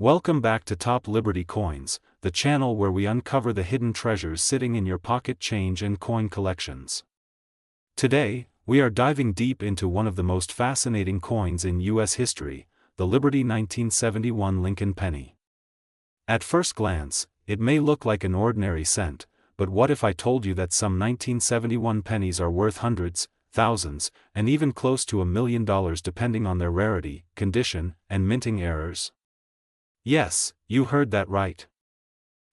Welcome back to Top Liberty Coins, the channel where we uncover the hidden treasures sitting in your pocket change and coin collections. Today, we are diving deep into one of the most fascinating coins in U.S. history, the Liberty 1971 Lincoln penny. At first glance, it may look like an ordinary cent, but what if I told you that some 1971 pennies are worth hundreds, thousands, and even close to $1 million depending on their rarity, condition, and minting errors? Yes, you heard that right.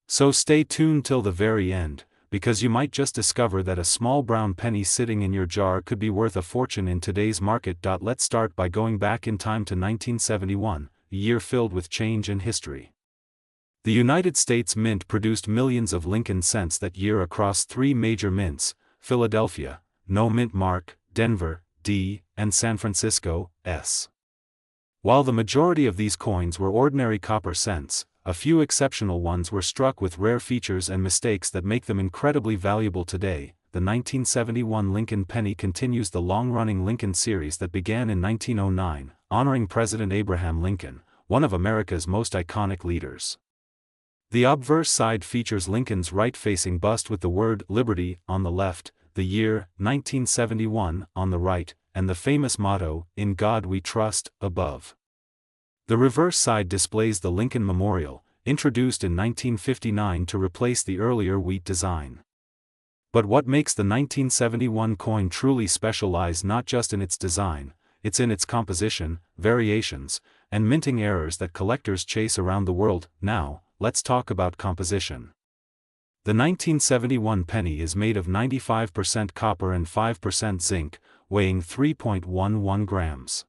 So stay tuned till the very end, because you might just discover that a small brown penny sitting in your jar could be worth a fortune in today's market. Let's start by going back in time to 1971, a year filled with change and history. The United States Mint produced millions of Lincoln cents that year across three major mints: Philadelphia, no mint mark, Denver, D, and San Francisco, S. While the majority of these coins were ordinary copper cents, a few exceptional ones were struck with rare features and mistakes that make them incredibly valuable today. The 1971 Lincoln penny continues the long-running Lincoln series that began in 1909, honoring President Abraham Lincoln, one of America's most iconic leaders. The obverse side features Lincoln's right-facing bust with the word Liberty on the left, the year 1971 on the right, and the famous motto, "In God We Trust," above. The reverse side displays the Lincoln Memorial, introduced in 1959 to replace the earlier wheat design. But what makes the 1971 coin truly special lies not just in its design, it's in its composition, variations, and minting errors that collectors chase around the world. Now, let's talk about composition. The 1971 penny is made of 95% copper and 5% zinc, weighing 3.11 grams.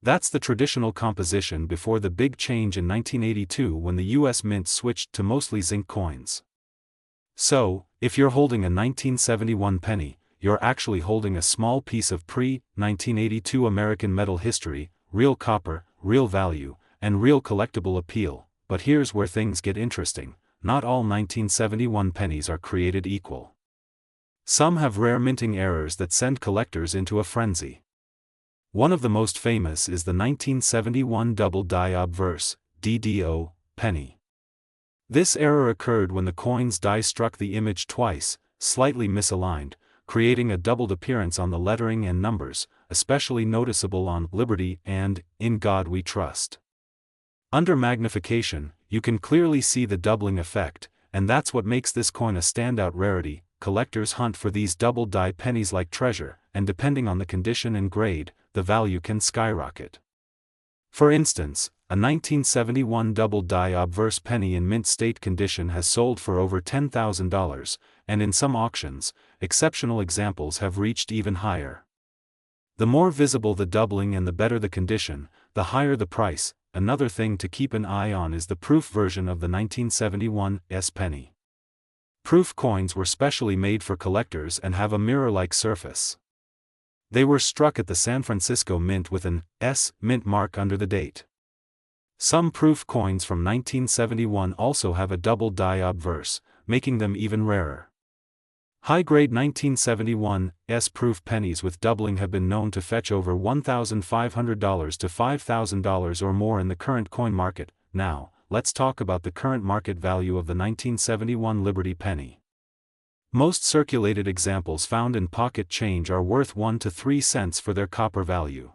That's the traditional composition before the big change in 1982 when the U.S. Mint switched to mostly zinc coins. So, if you're holding a 1971 penny, you're actually holding a small piece of pre-1982 American metal history, real copper, real value, and real collectible appeal. But here's where things get interesting: not all 1971 pennies are created equal. Some have rare minting errors that send collectors into a frenzy. One of the most famous is the 1971 double die obverse, DDO, penny. This error occurred when the coin's die struck the image twice, slightly misaligned, creating a doubled appearance on the lettering and numbers, especially noticeable on Liberty and In God We Trust. Under magnification, you can clearly see the doubling effect, and that's what makes this coin a standout rarity. Collectors hunt for these double die pennies like treasure, and depending on the condition and grade, the value can skyrocket. For instance, a 1971 double die obverse penny in mint state condition has sold for over $10,000, and in some auctions, exceptional examples have reached even higher. The more visible the doubling and the better the condition, the higher the price. Another thing to keep an eye on is the proof version of the 1971 S penny. Proof coins were specially made for collectors and have a mirror-like surface. They were struck at the San Francisco Mint with an S mint mark under the date. Some proof coins from 1971 also have a double die obverse, making them even rarer. High-grade 1971 S proof pennies with doubling have been known to fetch over $1,500 to $5,000 or more in the current coin market. Now, let's talk about the current market value of the 1971 Liberty penny. Most circulated examples found in pocket change are worth 1 to 3 cents for their copper value.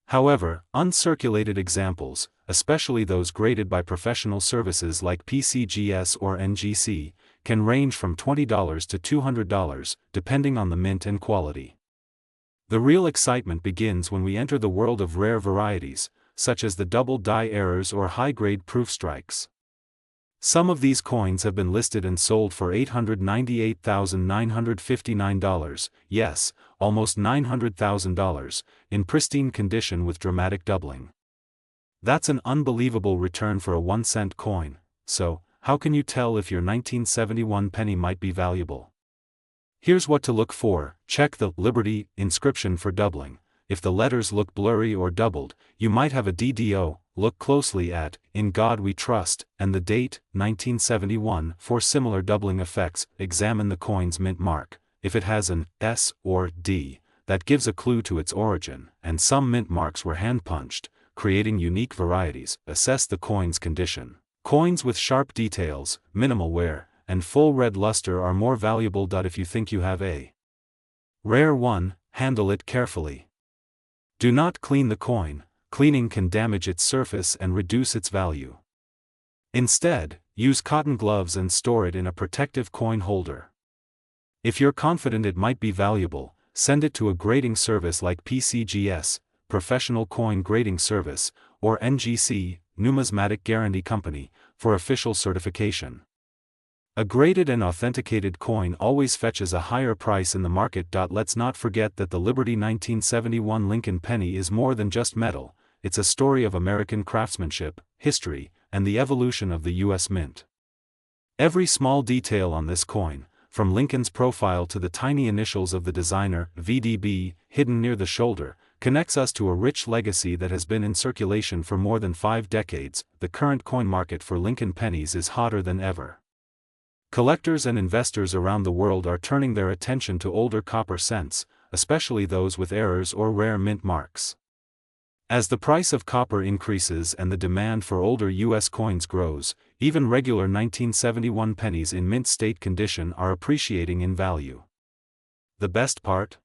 However, uncirculated examples, especially those graded by professional services like PCGS or NGC, can range from $20 to $200, depending on the mint and quality. The real excitement begins when we enter the world of rare varieties, such as the double die errors or high-grade proof strikes. Some of these coins have been listed and sold for $898,959, yes, almost $900,000, in pristine condition with dramatic doubling. That's an unbelievable return for a 1-cent coin. So, how can you tell if your 1971 penny might be valuable? Here's what to look for: check the Liberty inscription for doubling. If the letters look blurry or doubled, you might have a DDO. Look closely at In God We Trust and the date, 1971, for similar doubling effects. Examine the coin's mint mark. If it has an S or D, that gives a clue to its origin, and some mint marks were hand-punched, creating unique varieties. Assess the coin's condition. Coins with sharp details, minimal wear, and full red luster are more valuable. If you think you have a rare one, handle it carefully. Do not clean the coin. Cleaning can damage its surface and reduce its value. Instead, use cotton gloves and store it in a protective coin holder. If you're confident it might be valuable, send it to a grading service like PCGS, Professional Coin Grading Service, or NGC, Numismatic Guarantee Company, for official certification. A graded and authenticated coin always fetches a higher price in the market. Let's not forget that the Liberty 1971 Lincoln penny is more than just metal. It's a story of American craftsmanship, history, and the evolution of the U.S. Mint. Every small detail on this coin, from Lincoln's profile to the tiny initials of the designer, VDB, hidden near the shoulder, connects us to a rich legacy that has been in circulation for more than 5 decades. The current coin market for Lincoln pennies is hotter than ever. Collectors and investors around the world are turning their attention to older copper cents, especially those with errors or rare mint marks. As the price of copper increases and the demand for older U.S. coins grows, even regular 1971 pennies in mint state condition are appreciating in value. The best part?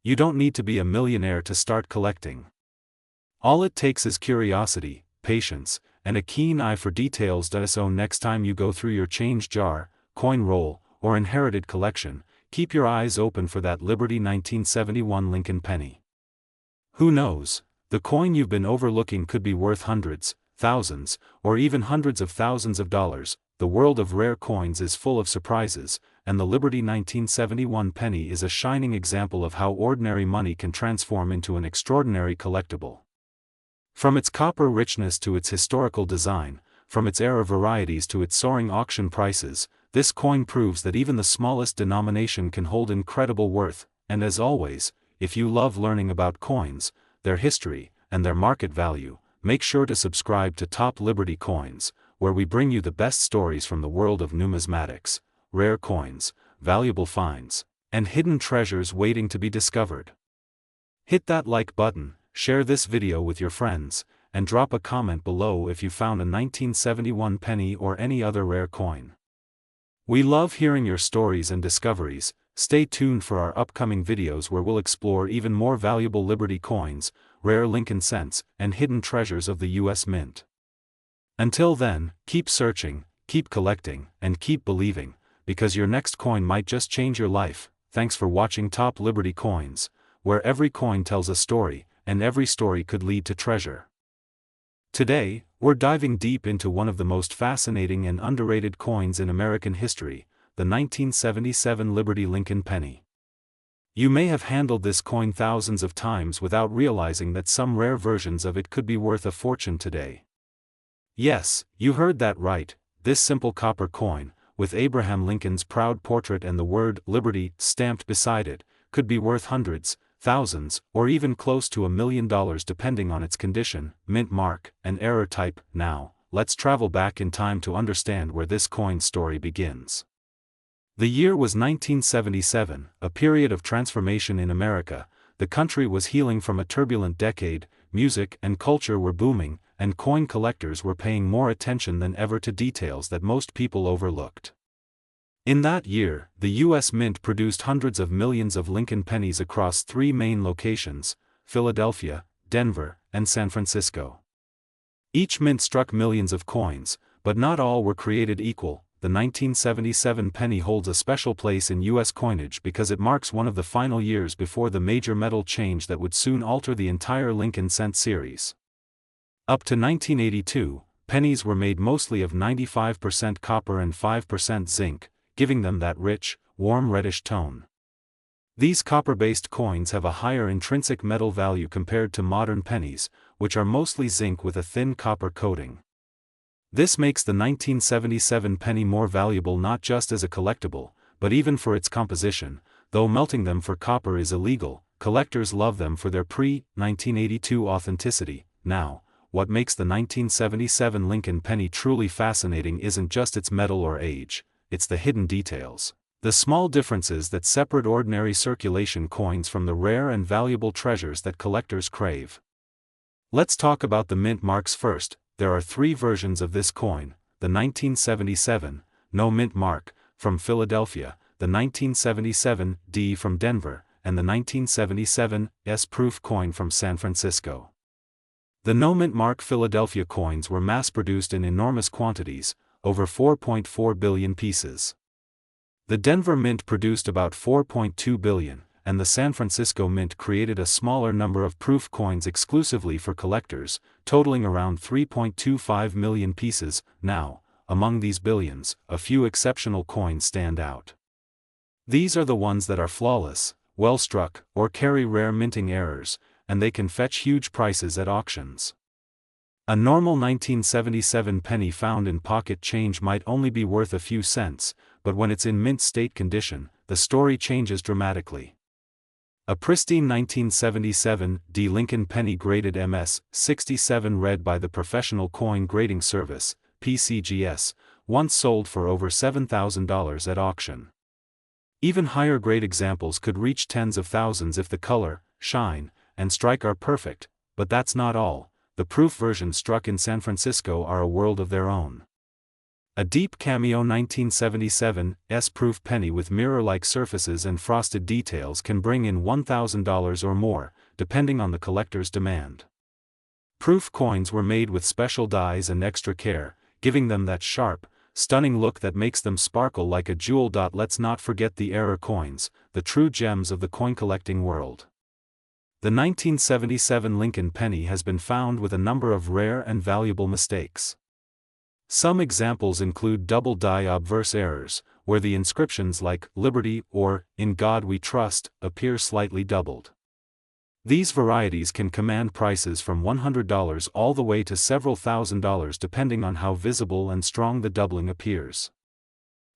You don't need to be a millionaire to start collecting. All it takes is curiosity, patience, and a keen eye for details. So next time you go through your change jar, coin roll, or inherited collection, keep your eyes open for that Liberty 1971 Lincoln penny. Who knows? The coin you've been overlooking could be worth hundreds, thousands, or even hundreds of thousands of dollars. The world of rare coins is full of surprises, and the Liberty 1971 penny is a shining example of how ordinary money can transform into an extraordinary collectible. From its copper richness to its historical design, from its era varieties to its soaring auction prices, this coin proves that even the smallest denomination can hold incredible worth. And as always, if you love learning about coins, their history, and their market value, make sure to subscribe to Top Liberty Coins, where we bring you the best stories from the world of numismatics, rare coins, valuable finds, and hidden treasures waiting to be discovered. Hit that like button, share this video with your friends, and drop a comment below if you found a 1971 penny or any other rare coin. We love hearing your stories and discoveries. Stay tuned for our upcoming videos where we'll explore even more valuable Liberty coins, rare Lincoln cents, and hidden treasures of the U.S. Mint. Until then, keep searching, keep collecting, and keep believing, because your next coin might just change your life. Thanks for watching Top Liberty Coins, where every coin tells a story, and every story could lead to treasure. Today, we're diving deep into one of the most fascinating and underrated coins in American history, the 1977 Liberty Lincoln penny. You may have handled this coin thousands of times without realizing that some rare versions of it could be worth a fortune today. Yes, you heard that right. This simple copper coin, with Abraham Lincoln's proud portrait and the word Liberty stamped beside it, could be worth hundreds, thousands, or even close to $1 million depending on its condition, mint mark, and error type. Now, let's travel back in time to understand where this coin's story begins. The year was 1977, a period of transformation in America. The country was healing from a turbulent decade, music and culture were booming, and coin collectors were paying more attention than ever to details that most people overlooked. In that year, the U.S. Mint produced hundreds of millions of Lincoln pennies across 3 main locations, Philadelphia, Denver, and San Francisco. Each mint struck millions of coins, but not all were created equal. The 1977 penny holds a special place in U.S. coinage because it marks one of the final years before the major metal change that would soon alter the entire Lincoln cent series. Up to 1982, pennies were made mostly of 95% copper and 5% zinc, giving them that rich, warm reddish tone. These copper-based coins have a higher intrinsic metal value compared to modern pennies, which are mostly zinc with a thin copper coating. This makes the 1977 penny more valuable not just as a collectible, but even for its composition. Though melting them for copper is illegal, collectors love them for their pre-1982 authenticity. Now, what makes the 1977 Lincoln penny truly fascinating isn't just its metal or age, it's the hidden details. The small differences that separate ordinary circulation coins from the rare and valuable treasures that collectors crave. Let's talk about the mint marks first. There are three versions of this coin: the 1977 no mint mark from Philadelphia, the 1977 D from Denver, and the 1977 S proof coin from San Francisco. The no mint mark Philadelphia coins were mass-produced in enormous quantities, over 4.4 billion pieces. The Denver Mint produced about 4.2 billion, and the San Francisco Mint created a smaller number of proof coins exclusively for collectors, totaling around 3.25 million pieces. Now, among these billions, a few exceptional coins stand out. These are the ones that are flawless, well-struck, or carry rare minting errors, and they can fetch huge prices at auctions. A normal 1977 penny found in pocket change might only be worth a few cents, but when it's in mint state condition, the story changes dramatically. A pristine 1977 D Lincoln penny graded MS-67 read by the Professional Coin Grading Service, PCGS, once sold for over $7,000 at auction. Even higher grade examples could reach tens of thousands if the color, shine, and strike are perfect, but that's not all. The proof versions struck in San Francisco are a world of their own. A deep cameo 1977 S proof penny with mirror-like surfaces and frosted details can bring in $1,000 or more, depending on the collector's demand. Proof coins were made with special dyes and extra care, giving them that sharp, stunning look that makes them sparkle like a jewel. Let's not forget the error coins, the true gems of the coin collecting world. The 1977 Lincoln penny has been found with a number of rare and valuable mistakes. Some examples include double die obverse errors, where the inscriptions like "Liberty" or "In God We Trust" appear slightly doubled. These varieties can command prices from $100 all the way to several $1,000s depending on how visible and strong the doubling appears.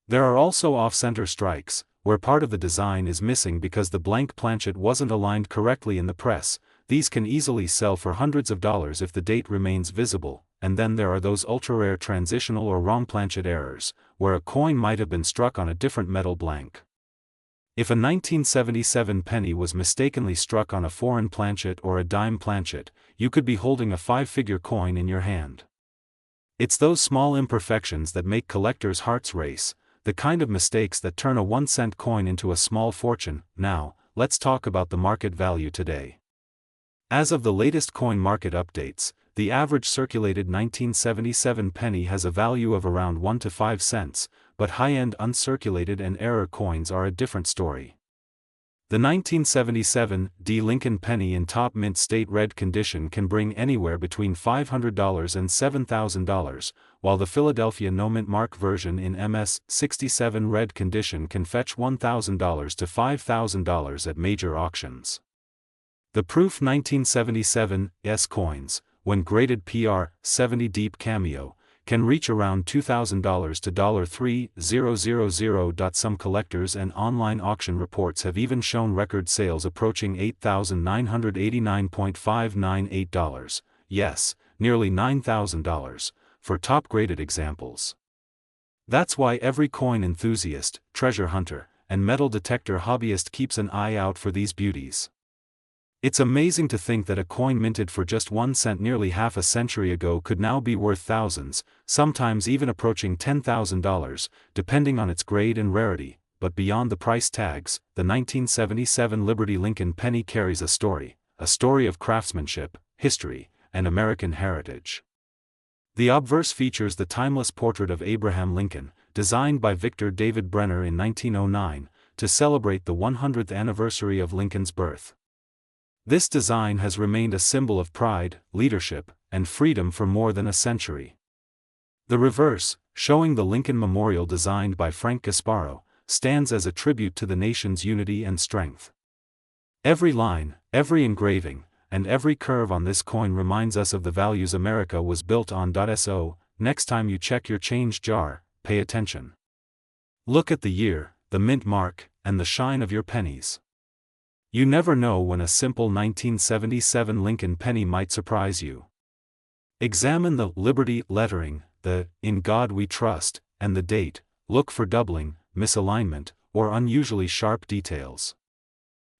There are also off-center strikes, where part of the design is missing because the blank planchet wasn't aligned correctly in the press. These can easily sell for hundreds of dollars if the date remains visible. And then there are those ultra-rare transitional or wrong planchet errors, where a coin might have been struck on a different metal blank. If a 1977 penny was mistakenly struck on a foreign planchet or a dime planchet, you could be holding a five-figure coin in your hand. It's those small imperfections that make collectors' hearts race, the kind of mistakes that turn a 1-cent coin into a small fortune. Now, let's talk about the market value today. As of the latest coin market updates, the average circulated 1977 penny has a value of around 1 to 5 cents, but high-end uncirculated and error coins are a different story. The 1977 D Lincoln penny in top mint state red condition can bring anywhere between $500 and $7,000, while the Philadelphia no mint mark version in MS-67 red condition can fetch $1,000 to $5,000 at major auctions. The proof 1977 S coins, when graded PR-70 deep cameo, can reach around $2,000 to $3,000. Some collectors and online auction reports have even shown record sales approaching $8,989.598, yes, nearly $9,000, for top-graded examples. That's why every coin enthusiast, treasure hunter, and metal detector hobbyist keeps an eye out for these beauties. It's amazing to think that a coin minted for just 1 cent nearly half a century ago could now be worth thousands, sometimes even approaching $10,000, depending on its grade and rarity. But beyond the price tags, the 1977 Liberty Lincoln penny carries a story of craftsmanship, history, and American heritage. The obverse features the timeless portrait of Abraham Lincoln, designed by Victor David Brenner in 1909, to celebrate the 100th anniversary of Lincoln's birth. This design has remained a symbol of pride, leadership, and freedom for more than a century. The reverse, showing the Lincoln Memorial designed by Frank Gasparo, stands as a tribute to the nation's unity and strength. Every line, every engraving, and every curve on this coin reminds us of the values America was built on. So, next time you check your change jar, pay attention. Look at the year, the mint mark, and the shine of your pennies. You never know when a simple 1977 Lincoln penny might surprise you. Examine the Liberty lettering, the "In God We Trust," and the date. Look for doubling, misalignment, or unusually sharp details.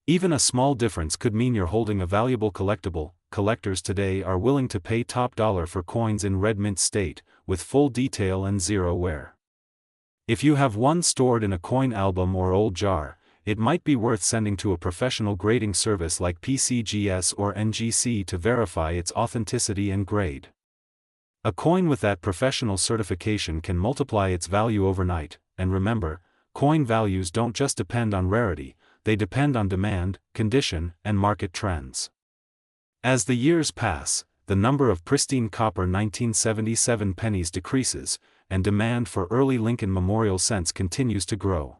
Even a small difference could mean you're holding a valuable collectible. collectors today are willing to pay top dollar for coins in red mint state, with full detail and zero wear. If you have one stored in a coin album or old jar, it might be worth sending to a professional grading service like PCGS or NGC to verify its authenticity and grade. A coin with that professional certification can multiply its value overnight, and remember, coin values don't just depend on rarity, they depend on demand, condition, and market trends. As the years pass, the number of pristine copper 1977 pennies decreases, and demand for early Lincoln Memorial cents continues to grow.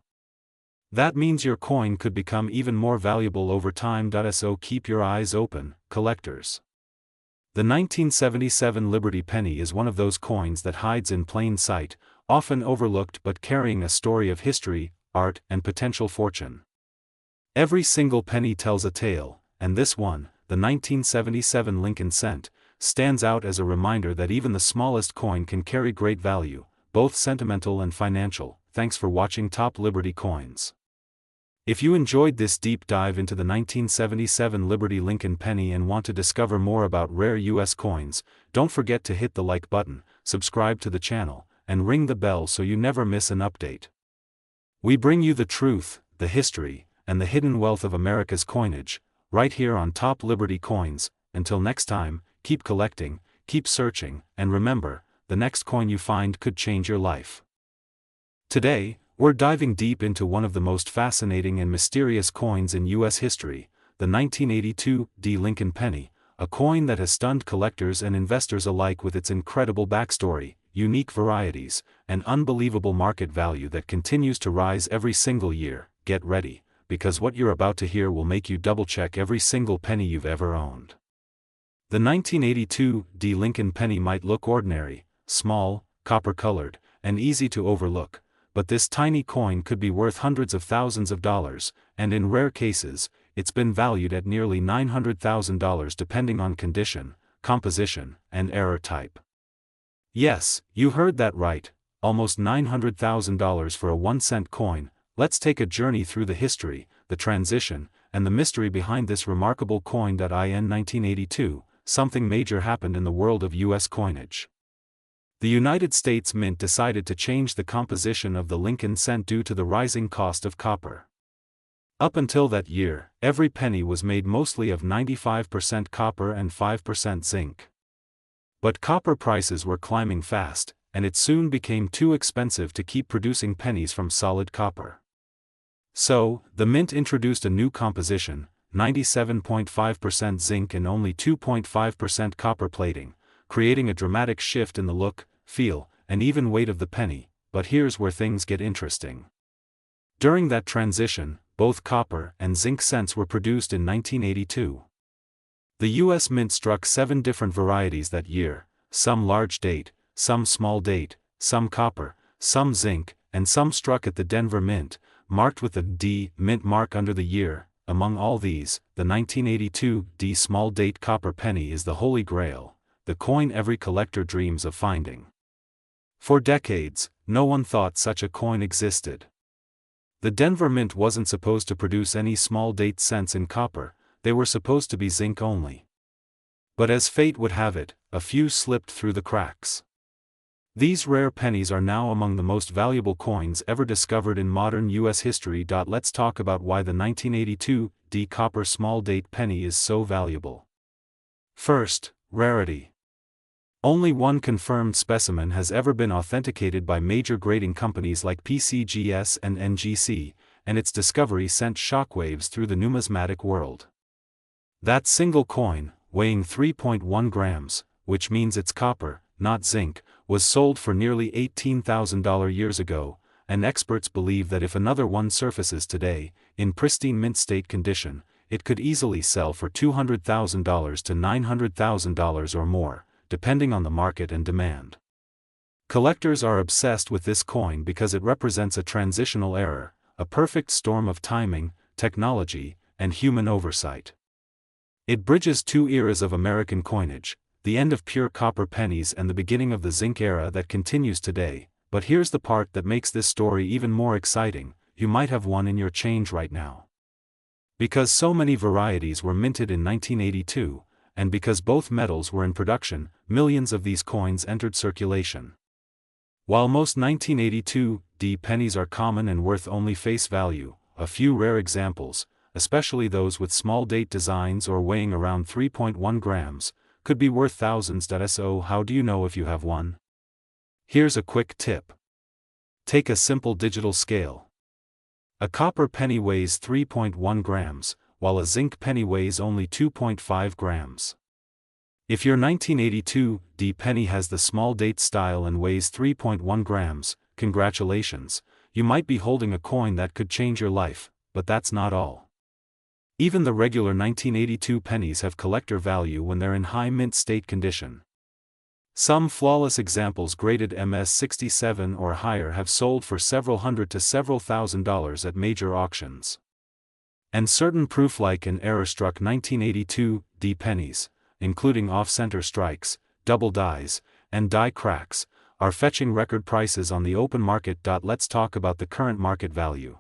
That means your coin could become even more valuable over time. So keep your eyes open, collectors. The 1977 Liberty penny is one of those coins that hides in plain sight, often overlooked but carrying a story of history, art, and potential fortune. Every single penny tells a tale, and this one, the 1977 Lincoln cent, stands out as a reminder that even the smallest coin can carry great value, both sentimental and financial. Thanks for watching Top Liberty Coins. If you enjoyed this deep dive into the 1977 Liberty Lincoln penny and want to discover more about rare U.S. coins, don't forget to hit the like button, subscribe to the channel, and ring the bell so you never miss an update. We bring you the truth, the history, and the hidden wealth of America's coinage, right here on Top Liberty Coins. Until next time, keep collecting, keep searching, and remember, the next coin you find could change your life. Today, we're diving deep into one of the most fascinating and mysterious coins in U.S. history, the 1982 Lincoln penny, a coin that has stunned collectors and investors alike with its incredible backstory, unique varieties, and unbelievable market value that continues to rise every single year. Get ready, because what you're about to hear will make you double-check every single penny you've ever owned. The 1982 Lincoln penny might look ordinary, small, copper-colored, and easy to overlook, but this tiny coin could be worth hundreds of thousands of dollars, and in rare cases, it's been valued at nearly $900,000 depending on condition, composition, and error type. Yes, you heard that right, almost $900,000 for a 1-cent coin. Let's take a journey through the history, the transition, and the mystery behind this remarkable coin. In 1982, something major happened in the world of U.S. coinage. The United States Mint decided to change the composition of the Lincoln cent due to the rising cost of copper. Up until that year, every penny was made mostly of 95% copper and 5% zinc. But copper prices were climbing fast, and it soon became too expensive to keep producing pennies from solid copper. So, the Mint introduced a new composition, 97.5% zinc and only 2.5% copper plating, creating a dramatic shift in the look, feel, and even weight of the penny. But here's where things get interesting. During that transition, both copper and zinc cents were produced in 1982. The U.S. Mint struck 7 different varieties that year, some large date, some small date, some copper, some zinc, and some struck at the Denver Mint, marked with the D Mint mark under the year. Among all these, the 1982 small date copper penny is the holy grail, the coin every collector dreams of finding. For decades, no one thought such a coin existed. The Denver Mint wasn't supposed to produce any small date cents in copper, they were supposed to be zinc only. But as fate would have it, a few slipped through the cracks. These rare pennies are now among the most valuable coins ever discovered in modern U.S. history. Let's talk about why the 1982 copper small date penny is so valuable. First, rarity. Only one confirmed specimen has ever been authenticated by major grading companies like PCGS and NGC, and its discovery sent shockwaves through the numismatic world. That single coin, weighing 3.1 grams, which means it's copper, not zinc, was sold for nearly $18,000 years ago, and experts believe that if another one surfaces today, in pristine mint state condition, it could easily sell for $200,000 to $900,000 or more, depending on the market and demand. Collectors are obsessed with this coin because it represents a transitional era, a perfect storm of timing, technology, and human oversight. It bridges 2 eras of American coinage, the end of pure copper pennies and the beginning of the zinc era that continues today. But here's the part that makes this story even more exciting: you might have one in your change right now. Because so many varieties were minted in 1982, and because both metals were in production, millions of these coins entered circulation. While most 1982D pennies are common and worth only face value, a few rare examples, especially those with small date designs or weighing around 3.1 grams, could be worth thousands. So how do you know if you have one? Here's a quick tip. Take a simple digital scale. A copper penny weighs 3.1 grams, while a zinc penny weighs only 2.5 grams. If your 1982D penny has the small date style and weighs 3.1 grams, congratulations, you might be holding a coin that could change your life, but that's not all. Even the regular 1982 pennies have collector value when they're in high mint state condition. Some flawless examples graded MS67 or higher have sold for several hundred to several $1,000s at major auctions. And certain proof-like and error-struck 1982D pennies, including off-center strikes, double dies, and die cracks, are fetching record prices on the open market. Let's talk about the current market value.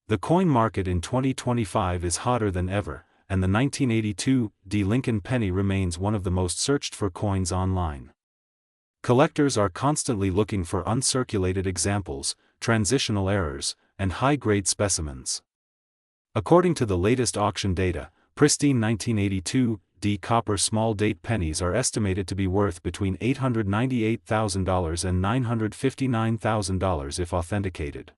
The coin market in 2025 is hotter than ever, and the 1982D Lincoln penny remains one of the most searched for coins online. Collectors are constantly looking for uncirculated examples, transitional errors, and high-grade specimens. According to the latest auction data, pristine 1982D copper small date pennies are estimated to be worth between $898,000 and $959,000 if authenticated.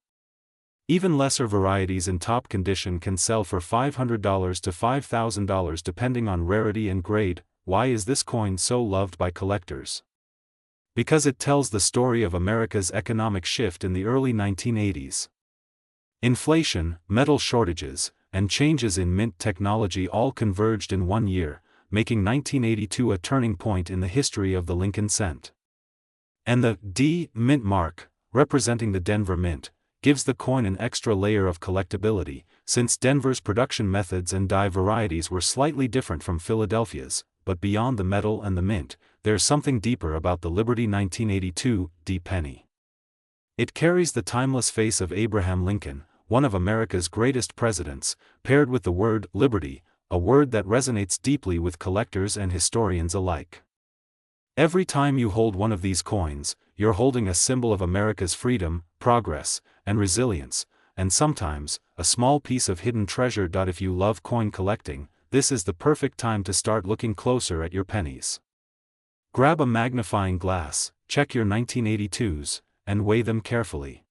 Even lesser varieties in top condition can sell for $500 to $5,000 depending on rarity and grade. Why is this coin so loved by collectors? Because it tells the story of America's economic shift in the early 1980s. Inflation, metal shortages, and changes in mint technology all converged in one year, making 1982 a turning point in the history of the Lincoln cent. And the D mint mark, representing the Denver Mint, gives the coin an extra layer of collectability, since Denver's production methods and die varieties were slightly different from Philadelphia's. But beyond the metal and the mint, there's something deeper about the Liberty 1982D penny. It carries the timeless face of Abraham Lincoln, one of America's greatest presidents, paired with the word liberty, a word that resonates deeply with collectors and historians alike. Every time you hold one of these coins, you're holding a symbol of America's freedom, progress, and resilience, and sometimes, a small piece of hidden treasure. If you love coin collecting, this is the perfect time to start looking closer at your pennies. Grab a magnifying glass, check your 1982s, and weigh them carefully.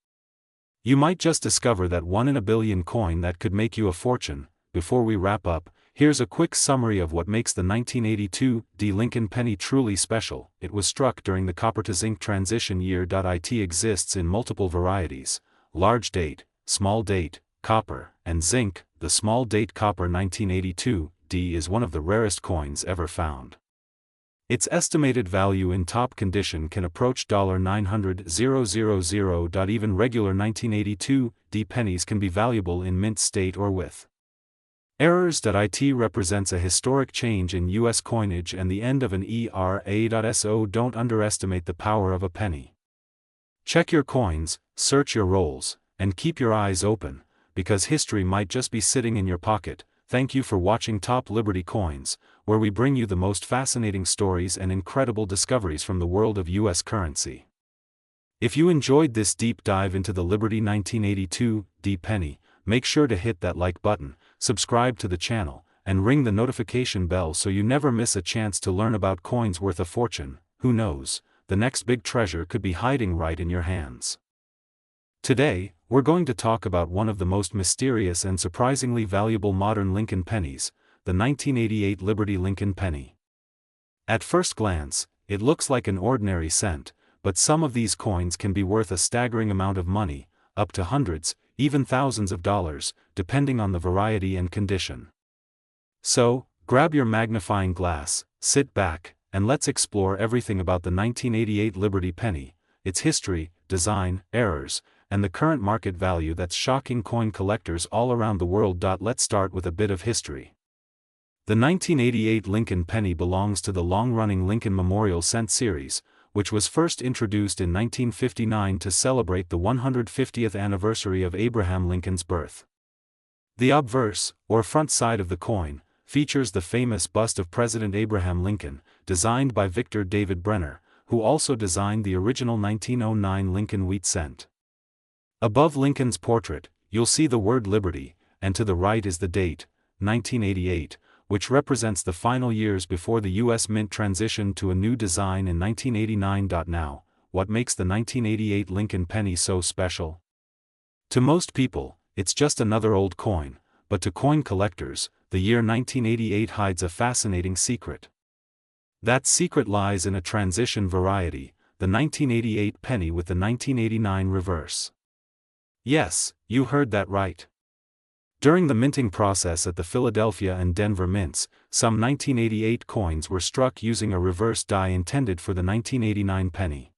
You might just discover that 1 in a billion coin that could make you a fortune. Before we wrap up, here's a quick summary of what makes the 1982D Lincoln penny truly special. It was struck during the copper to zinc transition year. It exists in multiple varieties: large date, small date, copper, and zinc. The small date copper 1982D is one of the rarest coins ever found. Its estimated value in top condition can approach $900,000. Even regular 1982D pennies can be valuable in mint state or with errors. It represents a historic change in U.S. coinage and the end of an era. So don't underestimate the power of a penny. Check your coins, search your rolls, and keep your eyes open, because history might just be sitting in your pocket. Thank you for watching Top Liberty Coins, where we bring you the most fascinating stories and incredible discoveries from the world of U.S. currency. If you enjoyed this deep dive into the Liberty 1982D penny, make sure to hit that like button, subscribe to the channel, and ring the notification bell so you never miss a chance to learn about coins worth a fortune. Who knows, the next big treasure could be hiding right in your hands. Today, we're going to talk about one of the most mysterious and surprisingly valuable modern Lincoln pennies, the 1988 Liberty Lincoln penny. At first glance, it looks like an ordinary cent, but some of these coins can be worth a staggering amount of money, up to hundreds, even thousands of dollars, depending on the variety and condition. So, grab your magnifying glass, sit back, and let's explore everything about the 1988 Liberty penny, its history, design, errors, and the current market value that's shocking coin collectors all around the world. Let's start with a bit of history. The 1988 Lincoln penny belongs to the long-running Lincoln Memorial Cent series, which was first introduced in 1959 to celebrate the 150th anniversary of Abraham Lincoln's birth. The obverse, or front side of the coin, features the famous bust of President Abraham Lincoln, designed by Victor David Brenner, who also designed the original 1909 Lincoln wheat cent. Above Lincoln's portrait, you'll see the word Liberty, and to the right is the date, 1988, which represents the final years before the U.S. Mint transitioned to a new design in 1989. Now, what makes the 1988 Lincoln penny so special? To most people, it's just another old coin, but to coin collectors, the year 1988 hides a fascinating secret. That secret lies in a transition variety, the 1988 penny with the 1989 reverse. Yes, you heard that right. During the minting process at the Philadelphia and Denver mints, some 1988 coins were struck using a reverse die intended for the 1989 penny.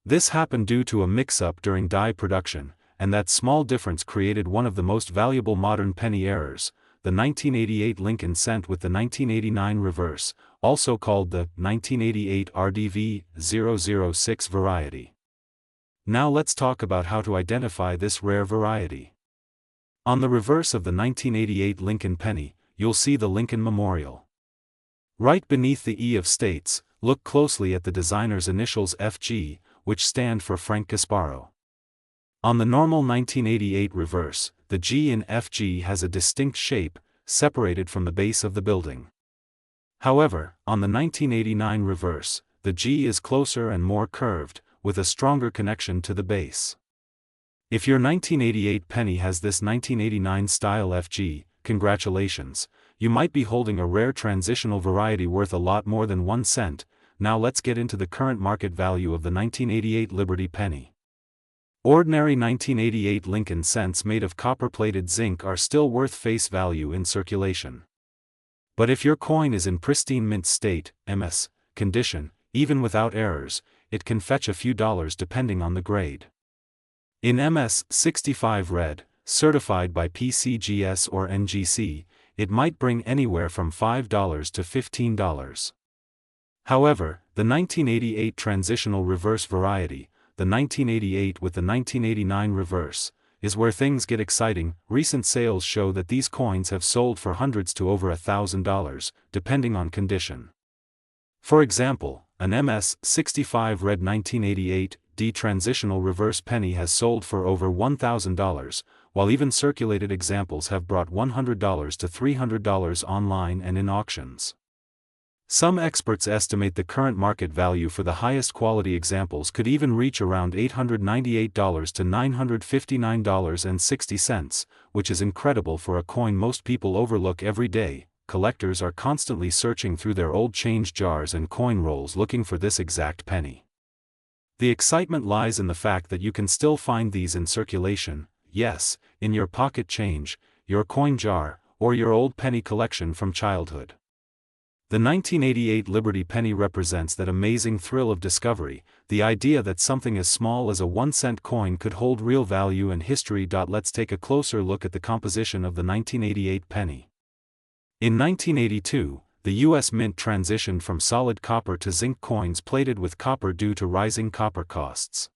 This happened due to a mix-up during die production, and that small difference created one of the most valuable modern penny errors, the 1988 Lincoln cent with the 1989 reverse, also called the 1988 RDV 006 variety. Now let's talk about how to identify this rare variety. On the reverse of the 1988 Lincoln penny, you'll see the Lincoln Memorial. Right beneath the E of States, look closely at the designer's initials FG, which stand for Frank Gasparo. On the normal 1988 reverse, the G in FG has a distinct shape, separated from the base of the building. However, on the 1989 reverse, the G is closer and more curved, with a stronger connection to the base. If your 1988 penny has this 1989 style FG, congratulations, you might be holding a rare transitional variety worth a lot more than 1 cent. Now let's get into the current market value of the 1988 Liberty penny. Ordinary 1988 Lincoln cents made of copper-plated zinc are still worth face value in circulation. But if your coin is in pristine mint state, MS, condition, even without errors, it can fetch a few dollars depending on the grade. In MS 65 red, certified by PCGS or NGC, it might bring anywhere from $5 to $15. However, the 1988 transitional reverse variety, the 1988 with the 1989 reverse, is where things get exciting. Recent sales show that these coins have sold for hundreds to over $1,000, depending on condition. For example, an MS 65 red 1988 D transitional reverse penny has sold for over $1,000, while even circulated examples have brought $100 to $300 online and in auctions. Some experts estimate the current market value for the highest quality examples could even reach around $898 to $959.60, which is incredible for a coin most people overlook every day. Collectors are constantly searching through their old change jars and coin rolls looking for this exact penny. The excitement lies in the fact that you can still find these in circulation, yes, in your pocket change, your coin jar, or your old penny collection from childhood. The 1988 Liberty penny represents that amazing thrill of discovery, the idea that something as small as a 1-cent coin could hold real value and history. Let's take a closer look at the composition of the 1988 penny. In 1982, the U.S. Mint transitioned from solid copper to zinc coins plated with copper due to rising copper costs.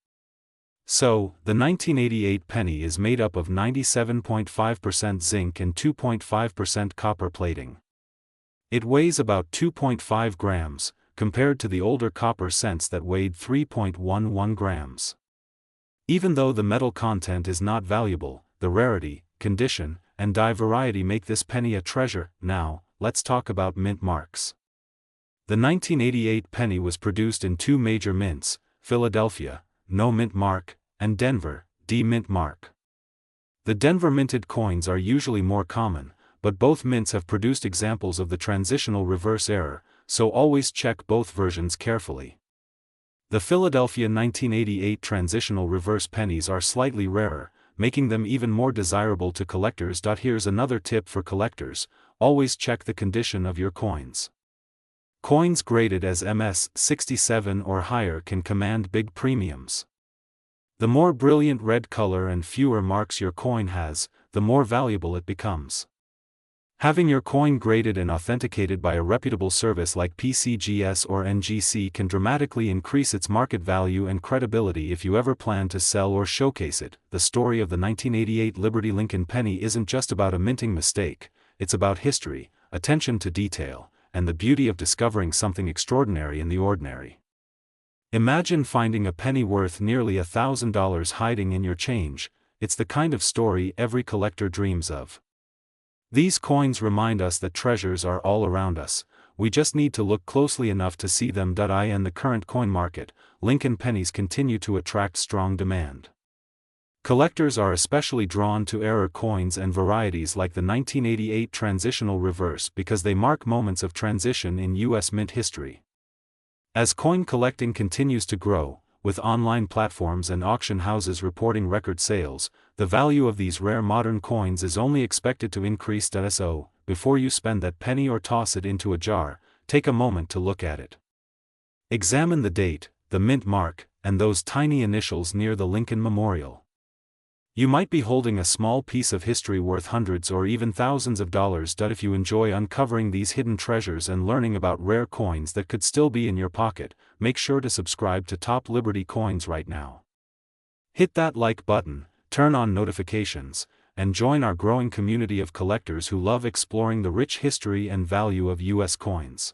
So, the 1988 penny is made up of 97.5% zinc and 2.5% copper plating. It weighs about 2.5 grams, compared to the older copper cents that weighed 3.11 grams. Even though the metal content is not valuable, the rarity, condition, and die variety make this penny a treasure. Now, let's talk about mint marks. The 1988 penny was produced in two major mints, Philadelphia, no mint mark, and Denver, D mint mark. The Denver minted coins are usually more common, but both mints have produced examples of the transitional reverse error, so always check both versions carefully. The Philadelphia 1988 transitional reverse pennies are slightly rarer, making them even more desirable to collectors. Here's another tip for collectors: always check the condition of your coins. Coins graded as MS 67 or higher can command big premiums. The more brilliant red color and fewer marks your coin has, the more valuable it becomes. Having your coin graded and authenticated by a reputable service like PCGS or NGC can dramatically increase its market value and credibility if you ever plan to sell or showcase it. The story of the 1988 Liberty Lincoln penny isn't just about a minting mistake, it's about history, attention to detail, and the beauty of discovering something extraordinary in the ordinary. Imagine finding a penny worth nearly $1,000 hiding in your change. It's the kind of story every collector dreams of. These coins remind us that treasures are all around us, we just need to look closely enough to see them. In the current coin market, Lincoln pennies continue to attract strong demand. Collectors are especially drawn to rarer coins and varieties like the 1988 transitional reverse because they mark moments of transition in U.S. mint history. As coin collecting continues to grow, with online platforms and auction houses reporting record sales, the value of these rare modern coins is only expected to increase. So, before you spend that penny or toss it into a jar, take a moment to look at it. Examine the date, the mint mark, and those tiny initials near the Lincoln Memorial. You might be holding a small piece of history worth hundreds or even thousands of dollars. If you enjoy uncovering these hidden treasures and learning about rare coins that could still be in your pocket, make sure to subscribe to Top Liberty Coins right now. Hit that like button, turn on notifications, and join our growing community of collectors who love exploring the rich history and value of U.S. coins.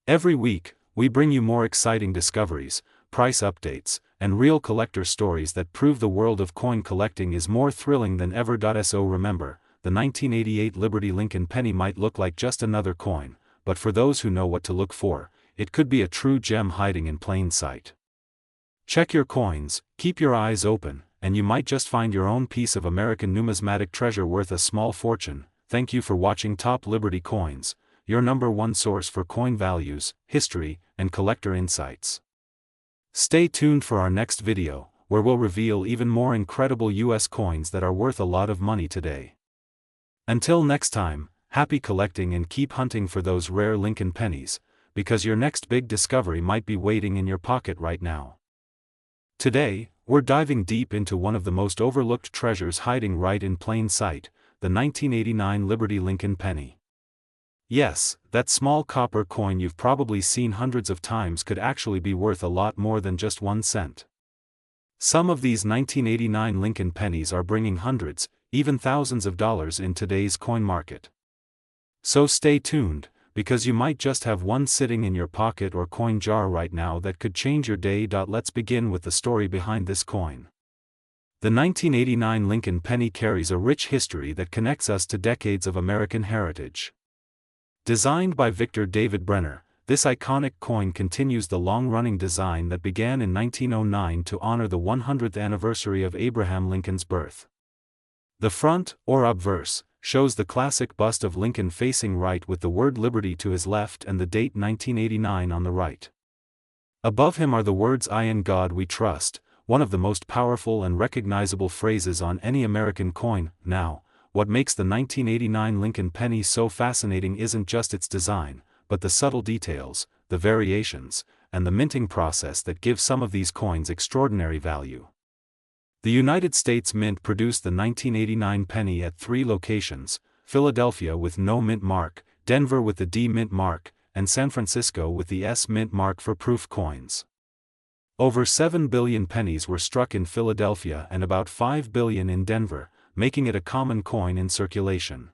Every week, we bring you more exciting discoveries, price updates, and real collector stories that prove the world of coin collecting is more thrilling than ever. So remember, the 1988 Liberty Lincoln penny might look like just another coin, but for those who know what to look for, it could be a true gem hiding in plain sight. Check your coins, keep your eyes open, and you might just find your own piece of American numismatic treasure worth a small fortune. Thank you for watching Top Liberty Coins, your #1 source for coin values, history, and collector insights. Stay tuned for our next video, where we'll reveal even more incredible U.S. coins that are worth a lot of money today. Until next time, happy collecting and keep hunting for those rare Lincoln pennies, because your next big discovery might be waiting in your pocket right now. Today, we're diving deep into one of the most overlooked treasures hiding right in plain sight, the 1989 Liberty Lincoln penny. Yes, that small copper coin you've probably seen hundreds of times could actually be worth a lot more than just 1 cent. Some of these 1989 Lincoln pennies are bringing hundreds, even thousands of dollars in today's coin market. So stay tuned, because you might just have one sitting in your pocket or coin jar right now that could change your day. Let's begin with the story behind this coin. The 1989 Lincoln penny carries a rich history that connects us to decades of American heritage. Designed by Victor David Brenner, this iconic coin continues the long-running design that began in 1909 to honor the 100th anniversary of Abraham Lincoln's birth. The front, or obverse, shows the classic bust of Lincoln facing right with the word Liberty to his left and the date 1989 on the right. Above him are the words "I in God we trust," one of the most powerful and recognizable phrases on any American coin. Now, what makes the 1989 Lincoln penny so fascinating isn't just its design, but the subtle details, the variations, and the minting process that give some of these coins extraordinary value. The United States Mint produced the 1989 penny at 3 locations: Philadelphia with no mint mark, Denver with the D mint mark, and San Francisco with the S mint mark for proof coins. Over 7 billion pennies were struck in Philadelphia and about 5 billion in Denver, making it a common coin in circulation.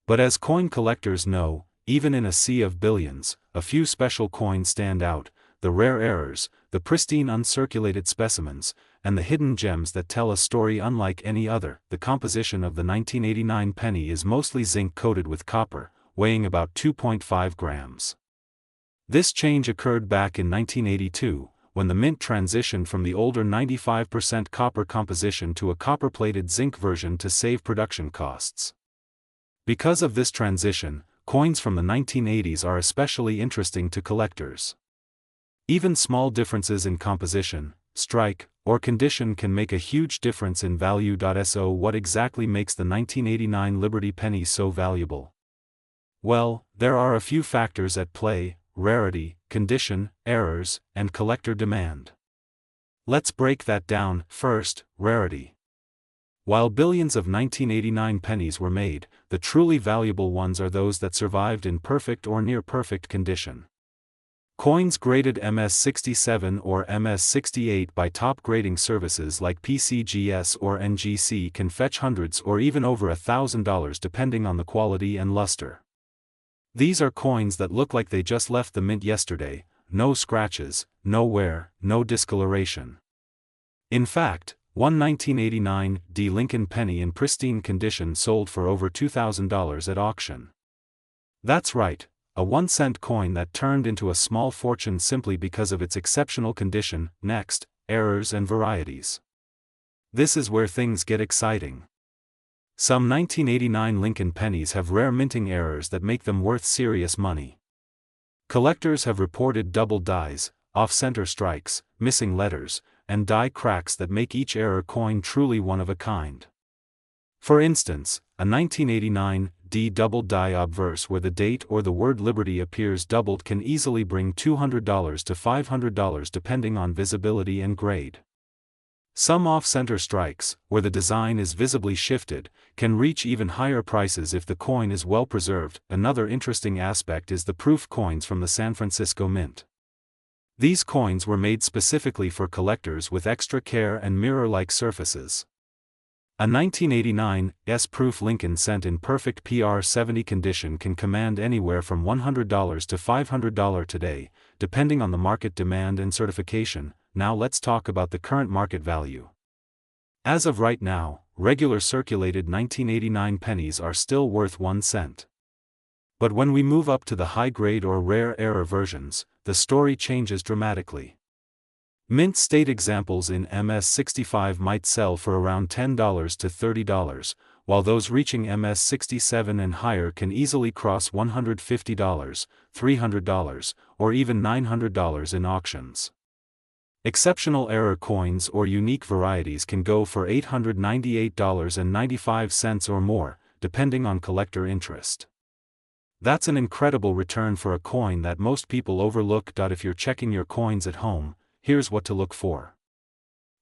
But as coin collectors know, even in a sea of billions, a few special coins stand out: the rare errors, the pristine uncirculated specimens, and the hidden gems that tell a story unlike any other. The composition of the 1989 penny is mostly zinc coated with copper, weighing about 2.5 grams. This change occurred back in 1982, when the mint transitioned from the older 95% copper composition to a copper-plated zinc version to save production costs. Because of this transition, coins from the 1980s are especially interesting to collectors. Even small differences in composition, strike, or condition can make a huge difference in value. So what exactly makes the 1989 Liberty penny so valuable? Well, there are a few factors at play: rarity, condition, errors, and collector demand. Let's break that down. First, rarity. While billions of 1989 pennies were made, the truly valuable ones are those that survived in perfect or near-perfect condition. Coins graded MS-67 or MS-68 by top grading services like PCGS or NGC can fetch hundreds or even over $1,000 depending on the quality and luster. These are coins that look like they just left the mint yesterday, no scratches, no wear, no discoloration. In fact, one 1989 D Lincoln penny in pristine condition sold for over $2,000 at auction. That's right, a 1-cent coin that turned into a small fortune simply because of its exceptional condition. Next, errors and varieties. This is where things get exciting. Some 1989 Lincoln pennies have rare minting errors that make them worth serious money. Collectors have reported doubled dies, off-center strikes, missing letters, and die cracks that make each error coin truly one of a kind. For instance, a 1989 D doubled die obverse where the date or the word Liberty appears doubled can easily bring $200 to $500 depending on visibility and grade. Some off-center strikes, where the design is visibly shifted, can reach even higher prices if the coin is well preserved. Another interesting aspect is the proof coins from the San Francisco Mint. These coins were made specifically for collectors with extra care and mirror-like surfaces. A 1989 S-proof Lincoln cent in perfect PR70 condition can command anywhere from $100 to $500 today, depending on the market demand and certification. Now let's talk about the current market value. As of right now, regular circulated 1989 pennies are still worth 1 cent. But when we move up to the high-grade or rare error versions, the story changes dramatically. Mint state examples in MS-65 might sell for around $10 to $30, while those reaching MS-67 and higher can easily cross $150, $300, or even $900 in auctions. Exceptional error coins or unique varieties can go for $898.95 or more, depending on collector interest. That's an incredible return for a coin that most people overlook. If you're checking your coins at home, here's what to look for.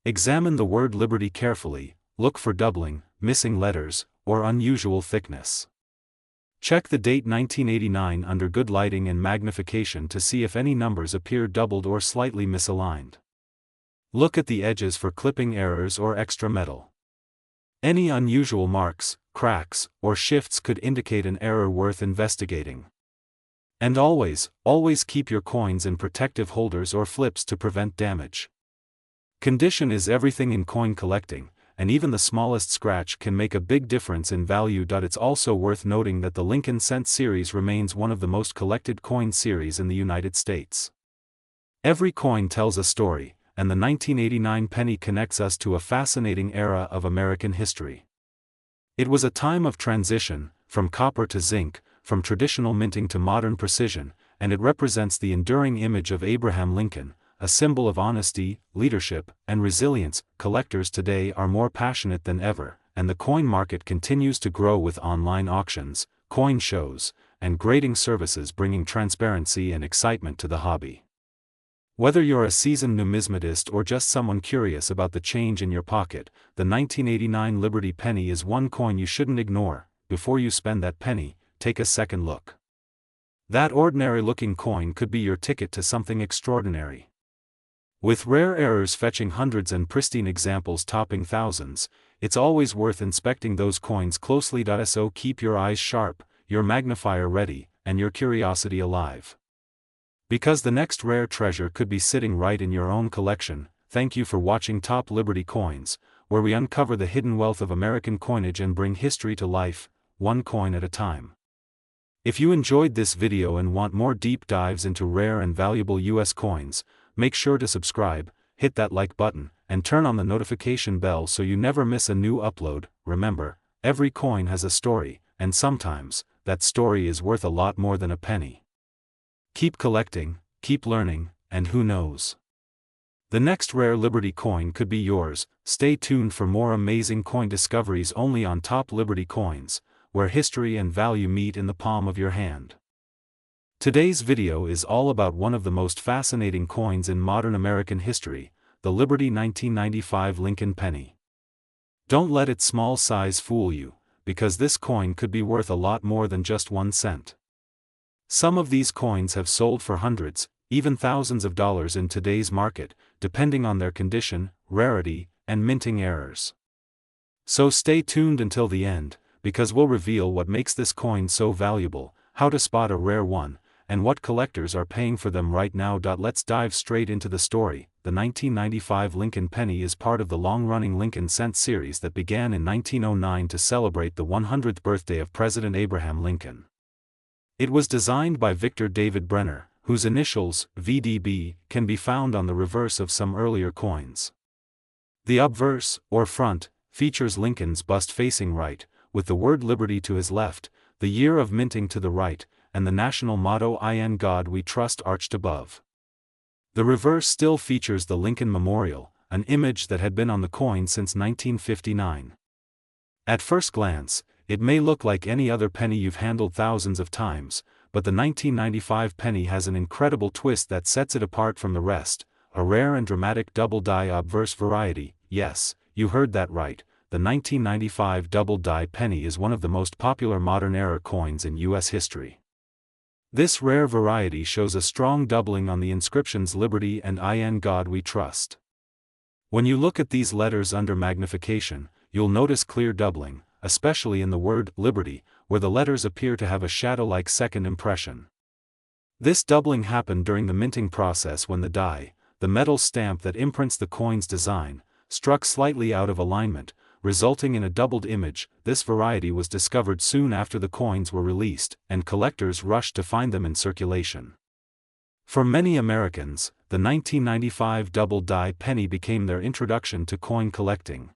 Examine the word Liberty carefully, look for doubling, missing letters, or unusual thickness. Check the date 1989 under good lighting and magnification to see if any numbers appear doubled or slightly misaligned. Look at the edges for clipping errors or extra metal. Any unusual marks, cracks, or shifts could indicate an error worth investigating. And always keep your coins in protective holders or flips to prevent damage. Condition is everything in coin collecting, and even the smallest scratch can make a big difference in value. It's also worth noting that the Lincoln Cent series remains one of the most collected coin series in the United States. Every coin tells a story, and the 1989 penny connects us to a fascinating era of American history. It was a time of transition, from copper to zinc, from traditional minting to modern precision, and it represents the enduring image of Abraham Lincoln, a symbol of honesty, leadership, and resilience. Collectors today are more passionate than ever, and the coin market continues to grow with online auctions, coin shows, and grading services bringing transparency and excitement to the hobby. Whether you're a seasoned numismatist or just someone curious about the change in your pocket, the 1989 Liberty penny is one coin you shouldn't ignore. Before you spend that penny, take a second look. That ordinary-looking coin could be your ticket to something extraordinary. With rare errors fetching hundreds and pristine examples topping thousands, it's always worth inspecting those coins closely. So keep your eyes sharp, your magnifier ready, and your curiosity alive. Because the next rare treasure could be sitting right in your own collection. Thank you for watching Top Liberty Coins, where we uncover the hidden wealth of American coinage and bring history to life, one coin at a time. If you enjoyed this video and want more deep dives into rare and valuable US coins, make sure to subscribe, hit that like button, and turn on the notification bell so you never miss a new upload. Remember, every coin has a story, and sometimes, that story is worth a lot more than a penny. Keep collecting, keep learning, and who knows? The next rare Liberty coin could be yours. Stay tuned for more amazing coin discoveries only on Top Liberty Coins, where history and value meet in the palm of your hand. Today's video is all about one of the most fascinating coins in modern American history, the Liberty 1995 Lincoln penny. Don't let its small size fool you, because this coin could be worth a lot more than just 1 cent. Some of these coins have sold for hundreds, even thousands of dollars in today's market, depending on their condition, rarity, and minting errors. So stay tuned until the end, because we'll reveal what makes this coin so valuable, how to spot a rare one, and what collectors are paying for them right now. Let's dive straight into the story. The 1995 Lincoln penny is part of the long-running Lincoln Cent series that began in 1909 to celebrate the 100th birthday of President Abraham Lincoln. It was designed by Victor David Brenner, whose initials, VDB, can be found on the reverse of some earlier coins. The obverse, or front, features Lincoln's bust facing right, with the word Liberty to his left, the year of minting to the right, and the national motto "In God We Trust" arched above. The reverse still features the Lincoln Memorial, an image that had been on the coin since 1959. At first glance, it may look like any other penny you've handled thousands of times, but the 1995 penny has an incredible twist that sets it apart from the rest, a rare and dramatic double-die obverse variety. Yes, you heard that right, the 1995 double-die penny is one of the most popular modern-era coins in U.S. history. This rare variety shows a strong doubling on the inscriptions "Liberty" and "In God We Trust." When you look at these letters under magnification, you'll notice clear doubling, especially in the word "Liberty," where the letters appear to have a shadow-like second impression. This doubling happened during the minting process when the die, the metal stamp that imprints the coin's design, struck slightly out of alignment, resulting in a doubled image. This variety was discovered soon after the coins were released, and collectors rushed to find them in circulation. For many Americans, the 1995 double-die penny became their introduction to coin collecting.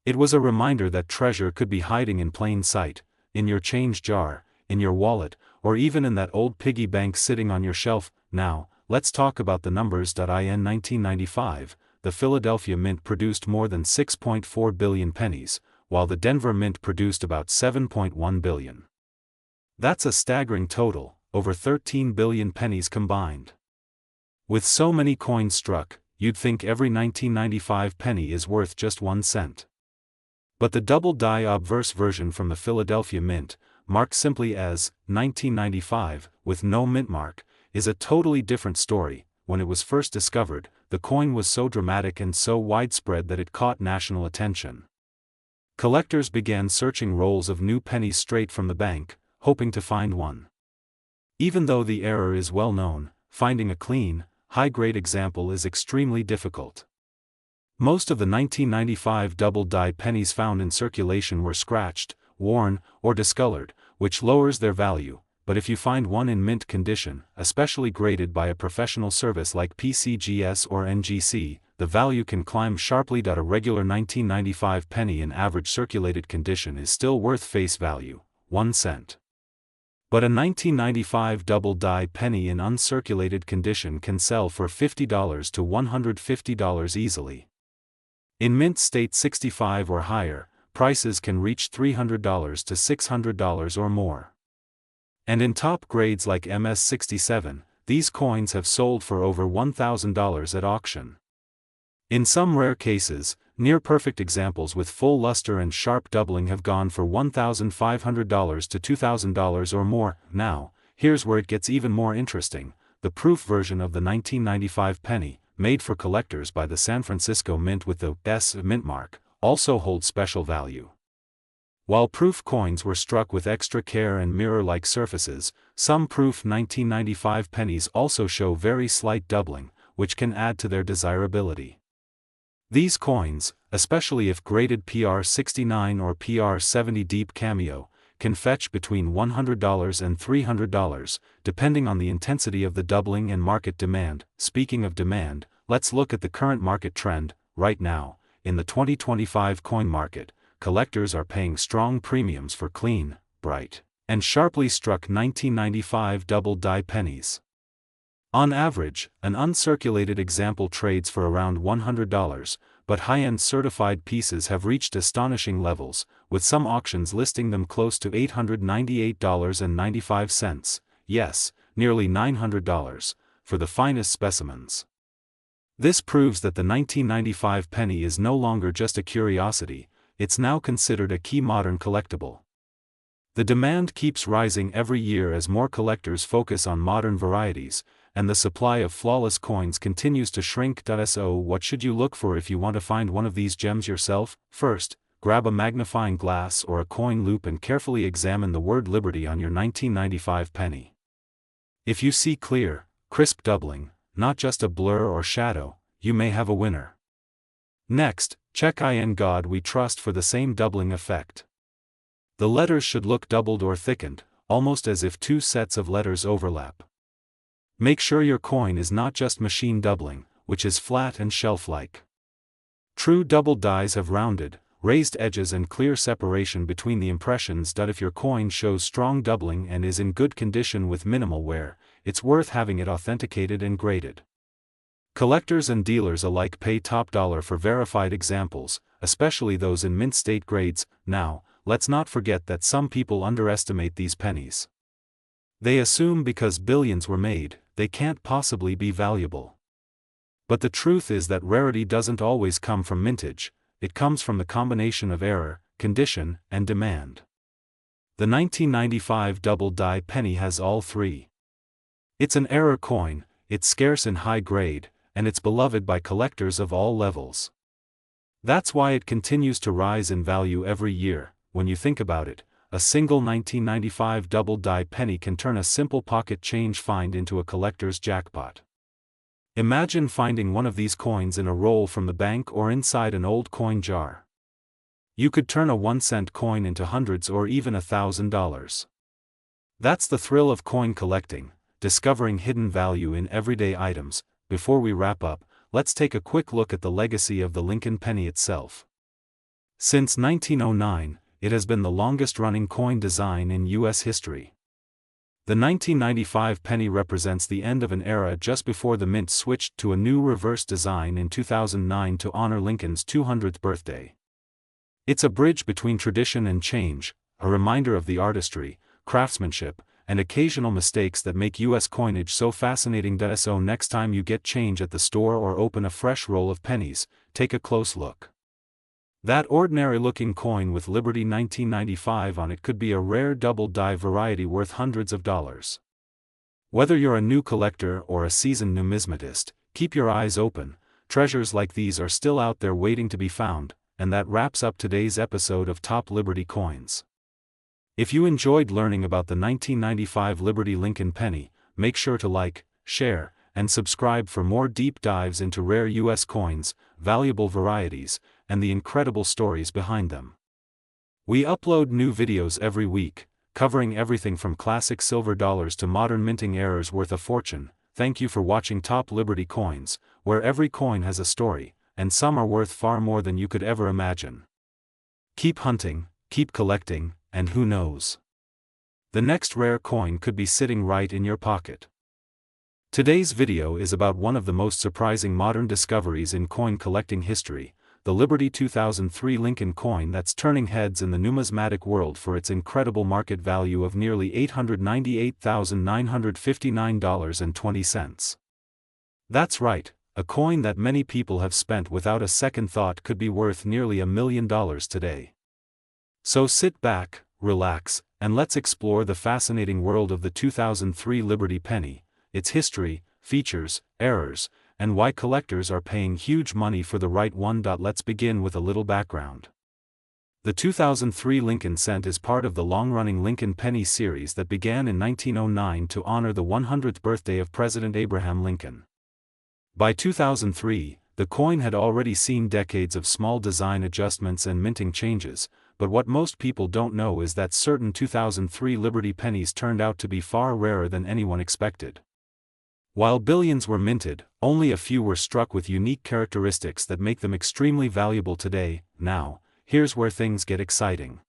It was a reminder that treasure could be hiding in plain sight, in your change jar, in your wallet, or even in that old piggy bank sitting on your shelf. Now, let's talk about the numbers. In 1995, the Philadelphia Mint produced more than 6.4 billion pennies, while the Denver Mint produced about 7.1 billion. That's a staggering total, over 13 billion pennies combined. With so many coins struck, you'd think every 1995 penny is worth just 1 cent. But the double-die obverse version from the Philadelphia Mint, marked simply as 1995, with no mint mark, is a totally different story. When it was first discovered, the coin was so dramatic and so widespread that it caught national attention. Collectors began searching rolls of new pennies straight from the bank, hoping to find one. Even though the error is well known, finding a clean, high-grade example is extremely difficult. Most of the 1995 double-die pennies found in circulation were scratched, worn, or discolored, which lowers their value. But if you find one in mint condition, especially graded by a professional service like PCGS or NGC, the value can climb sharply. A regular 1995 penny in average circulated condition is still worth face value, 1 cent. But a 1995 double-die penny in uncirculated condition can sell for $50 to $150 easily. In mint state 65 or higher, prices can reach $300 to $600 or more. And in top grades like MS-67, these coins have sold for over $1,000 at auction. In some rare cases, near-perfect examples with full luster and sharp doubling have gone for $1,500 to $2,000 or more. Now, here's where it gets even more interesting. The proof version of the 1995 penny, made for collectors by the San Francisco Mint with the S mint mark, also holds special value. While proof coins were struck with extra care and mirror-like surfaces, some proof 1995 pennies also show very slight doubling, which can add to their desirability. These coins, especially if graded PR69 or PR70 deep cameo, can fetch between $100 and $300, depending on the intensity of the doubling and market demand. Speaking of demand, let's look at the current market trend. Right now, in the 2025 coin market, collectors are paying strong premiums for clean, bright, and sharply struck 1995 double-die pennies. On average, an uncirculated example trades for around $100, but high-end certified pieces have reached astonishing levels, with some auctions listing them close to $898.95, yes, nearly $900, for the finest specimens. This proves that the 1995 penny is no longer just a curiosity, it's now considered a key modern collectible. The demand keeps rising every year as more collectors focus on modern varieties, and the supply of flawless coins continues to shrink. So what should you look for if you want to find one of these gems yourself? First, grab a magnifying glass or a coin loop and carefully examine the word Liberty on your 1995 penny. If you see clear, crisp doubling, not just a blur or shadow, you may have a winner. Next, check In God We Trust for the same doubling effect. The letters should look doubled or thickened, almost as if two sets of letters overlap. Make sure your coin is not just machine doubling, which is flat and shelf-like. True doubled dies have rounded, raised edges and clear separation between the impressions. If your coin shows strong doubling and is in good condition with minimal wear, it's worth having it authenticated and graded. Collectors and dealers alike pay top dollar for verified examples, especially those in mint state grades. Now, let's not forget that some people underestimate these pennies. They assume because billions were made, they can't possibly be valuable. But the truth is that rarity doesn't always come from mintage, it comes from the combination of error, condition, and demand. The 1995 double die penny has all three. It's an error coin, it's scarce in high grade, and it's beloved by collectors of all levels. That's why it continues to rise in value every year. When you think about it, a single 1995 double die penny can turn a simple pocket change find into a collector's jackpot. Imagine finding one of these coins in a roll from the bank or inside an old coin jar. You could turn a 1-cent coin into hundreds or even $1,000. That's the thrill of coin collecting, discovering hidden value in everyday items. Before we wrap up, let's take a quick look at the legacy of the Lincoln penny itself. Since 1909, it has been the longest-running coin design in U.S. history. The 1995 penny represents the end of an era just before the mint switched to a new reverse design in 2009 to honor Lincoln's 200th birthday. It's a bridge between tradition and change, a reminder of the artistry, craftsmanship, and occasional mistakes that make U.S. coinage so fascinating. So next time you get change at the store or open a fresh roll of pennies, take a close look. That ordinary-looking coin with Liberty 1995 on it could be a rare double die variety worth hundreds of dollars. Whether you're a new collector or a seasoned numismatist, keep your eyes open. Treasures like these are still out there waiting to be found. And that wraps up today's episode of Top Liberty Coins. If you enjoyed learning about the 1995 Liberty Lincoln penny, make sure to like, share, and subscribe for more deep dives into rare U.S. coins, valuable varieties, and the incredible stories behind them. We upload new videos every week, covering everything from classic silver dollars to modern minting errors worth a fortune. Thank you for watching Top Liberty Coins, where every coin has a story, and some are worth far more than you could ever imagine. Keep hunting, keep collecting, and who knows? The next rare coin could be sitting right in your pocket. Today's video is about one of the most surprising modern discoveries in coin collecting history, the Liberty 2003 Lincoln coin that's turning heads in the numismatic world for its incredible market value of nearly $898,959.20. That's right, a coin that many people have spent without a second thought could be worth nearly $1 million today. So sit back, relax, and let's explore the fascinating world of the 2003 Liberty penny, its history, features, errors, and why collectors are paying huge money for the right one. Let's begin with a little background. The 2003 Lincoln cent is part of the long-running Lincoln penny series that began in 1909 to honor the 100th birthday of President Abraham Lincoln. By 2003, the coin had already seen decades of small design adjustments and minting changes, but what most people don't know is that certain 2003 Liberty pennies turned out to be far rarer than anyone expected. While billions were minted, only a few were struck with unique characteristics that make them extremely valuable today. Now, here's where things get exciting.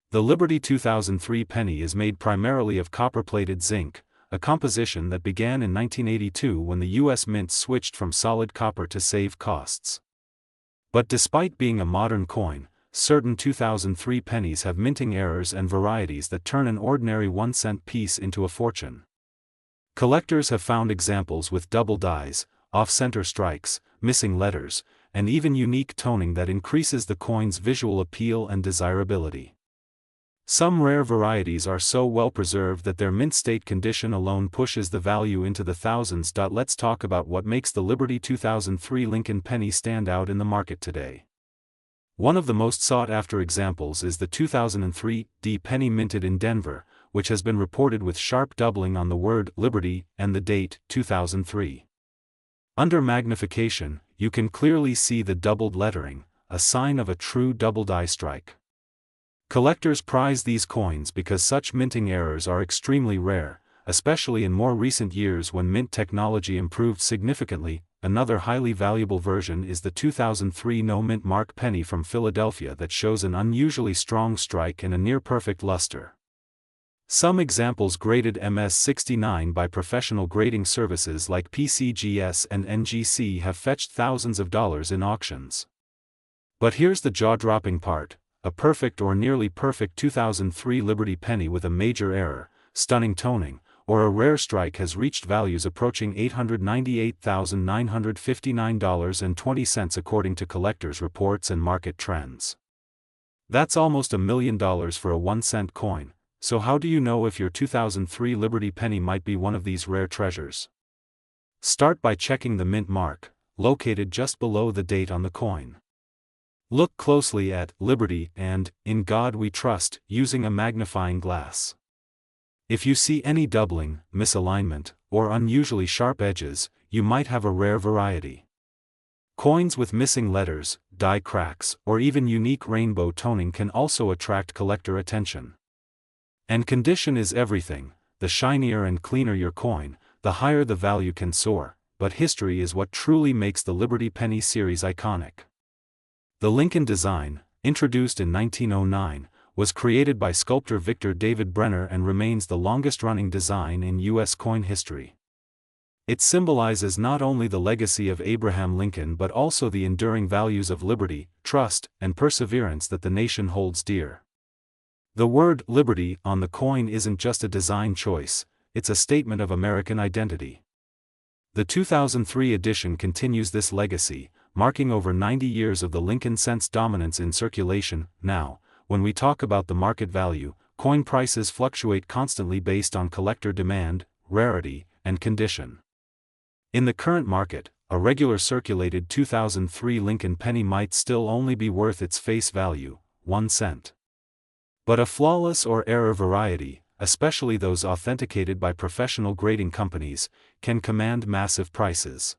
The Liberty 2003 penny is made primarily of copper-plated zinc, a composition that began in 1982 when the U.S. Mint switched from solid copper to save costs. But despite being a modern coin, certain 2003 pennies have minting errors and varieties that turn an ordinary 1-cent piece into a fortune. Collectors have found examples with double dies, off-center strikes, missing letters, and even unique toning that increases the coin's visual appeal and desirability. Some rare varieties are so well preserved that their mint state condition alone pushes the value into the thousands. Let's talk about what makes the Liberty 2003 Lincoln penny stand out in the market today. One of the most sought-after examples is the 2003 D penny minted in Denver, which has been reported with sharp doubling on the word Liberty and the date 2003. Under magnification, you can clearly see the doubled lettering, a sign of a true double die strike. Collectors prize these coins because such minting errors are extremely rare, especially in more recent years when mint technology improved significantly. Another highly valuable version is the 2003 no mint mark penny from Philadelphia that shows an unusually strong strike and a near-perfect luster. Some examples graded MS-69 by professional grading services like PCGS and NGC have fetched thousands of dollars in auctions. But here's the jaw-dropping part: a perfect or nearly perfect 2003 Liberty penny with a major error, stunning toning, or a rare strike has reached values approaching $898,959.20 according to collectors' reports and market trends. That's almost $1 million for a 1-cent coin, so how do you know if your 2003 Liberty penny might be one of these rare treasures? Start by checking the mint mark, located just below the date on the coin. Look closely at Liberty and In God We Trust using a magnifying glass. If you see any doubling, misalignment, or unusually sharp edges, you might have a rare variety. Coins with missing letters, die cracks, or even unique rainbow toning can also attract collector attention. And condition is everything. The shinier and cleaner your coin, the higher the value can soar, but history is what truly makes the Liberty Penny series iconic. The Lincoln design, introduced in 1909, was created by sculptor Victor David Brenner and remains the longest-running design in U.S. coin history. It symbolizes not only the legacy of Abraham Lincoln but also the enduring values of liberty, trust, and perseverance that the nation holds dear. The word Liberty on the coin isn't just a design choice, it's a statement of American identity. The 2003 edition continues this legacy, marking over 90 years of the Lincoln cent's dominance in circulation. Now, when we talk about the market value, coin prices fluctuate constantly based on collector demand, rarity, and condition. In the current market, a regular circulated 2003 Lincoln penny might still only be worth its face value, 1 cent. But a flawless or error variety, especially those authenticated by professional grading companies, can command massive prices.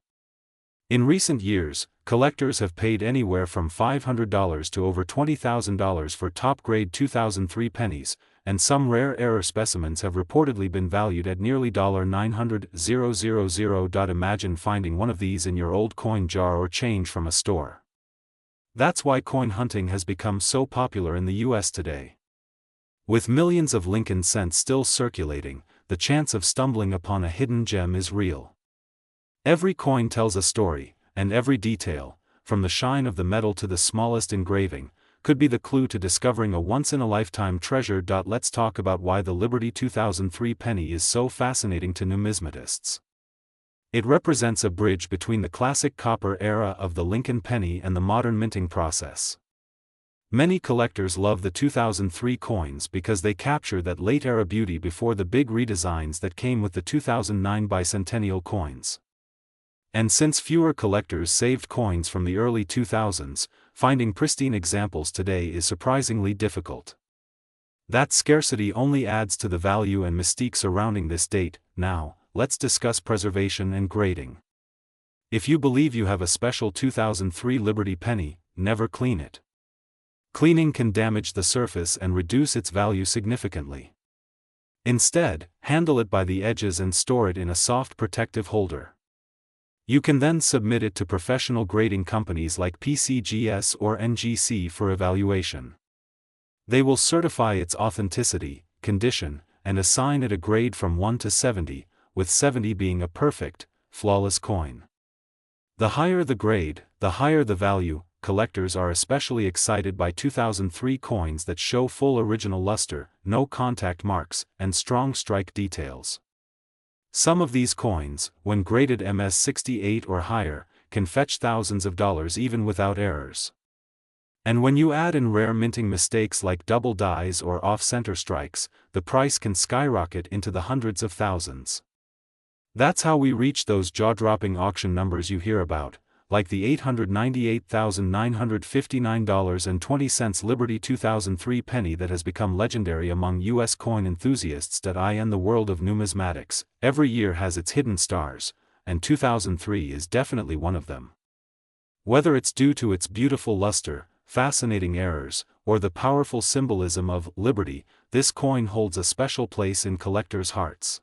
In recent years, collectors have paid anywhere from $500 to over $20,000 for top-grade 2003 pennies, and some rare error specimens have reportedly been valued at nearly $900,000. Imagine finding one of these in your old coin jar or change from a store. That's why coin hunting has become so popular in the U.S. today. With millions of Lincoln cents still circulating, the chance of stumbling upon a hidden gem is real. Every coin tells a story, and every detail, from the shine of the metal to the smallest engraving, could be the clue to discovering a once-in-a-lifetime treasure. Let's talk about why the Liberty 2003 penny is so fascinating to numismatists. It represents a bridge between the classic copper era of the Lincoln penny and the modern minting process. Many collectors love the 2003 coins because they capture that late-era beauty before the big redesigns that came with the 2009 bicentennial coins. And since fewer collectors saved coins from the early 2000s, finding pristine examples today is surprisingly difficult. That scarcity only adds to the value and mystique surrounding this date. Now, let's discuss preservation and grading. If you believe you have a special 2003 Liberty penny, never clean it. Cleaning can damage the surface and reduce its value significantly. Instead, handle it by the edges and store it in a soft protective holder. You can then submit it to professional grading companies like PCGS or NGC for evaluation. They will certify its authenticity, condition, and assign it a grade from 1 to 70, with 70 being a perfect, flawless coin. The higher the grade, the higher the value. Collectors are especially excited by 2003 coins that show full original luster, no contact marks, and strong strike details. Some of these coins, when graded MS-68 or higher, can fetch thousands of dollars even without errors. And when you add in rare minting mistakes like double dies or off-center strikes, the price can skyrocket into the hundreds of thousands. That's how we reach those jaw-dropping auction numbers you hear about. like the $898,959.20 Liberty 2003 penny that has become legendary among U.S. coin enthusiasts. In the world of numismatics, every year has its hidden stars, and 2003 is definitely one of them. Whether it's due to its beautiful luster, fascinating errors, or the powerful symbolism of liberty, this coin holds a special place in collectors' hearts.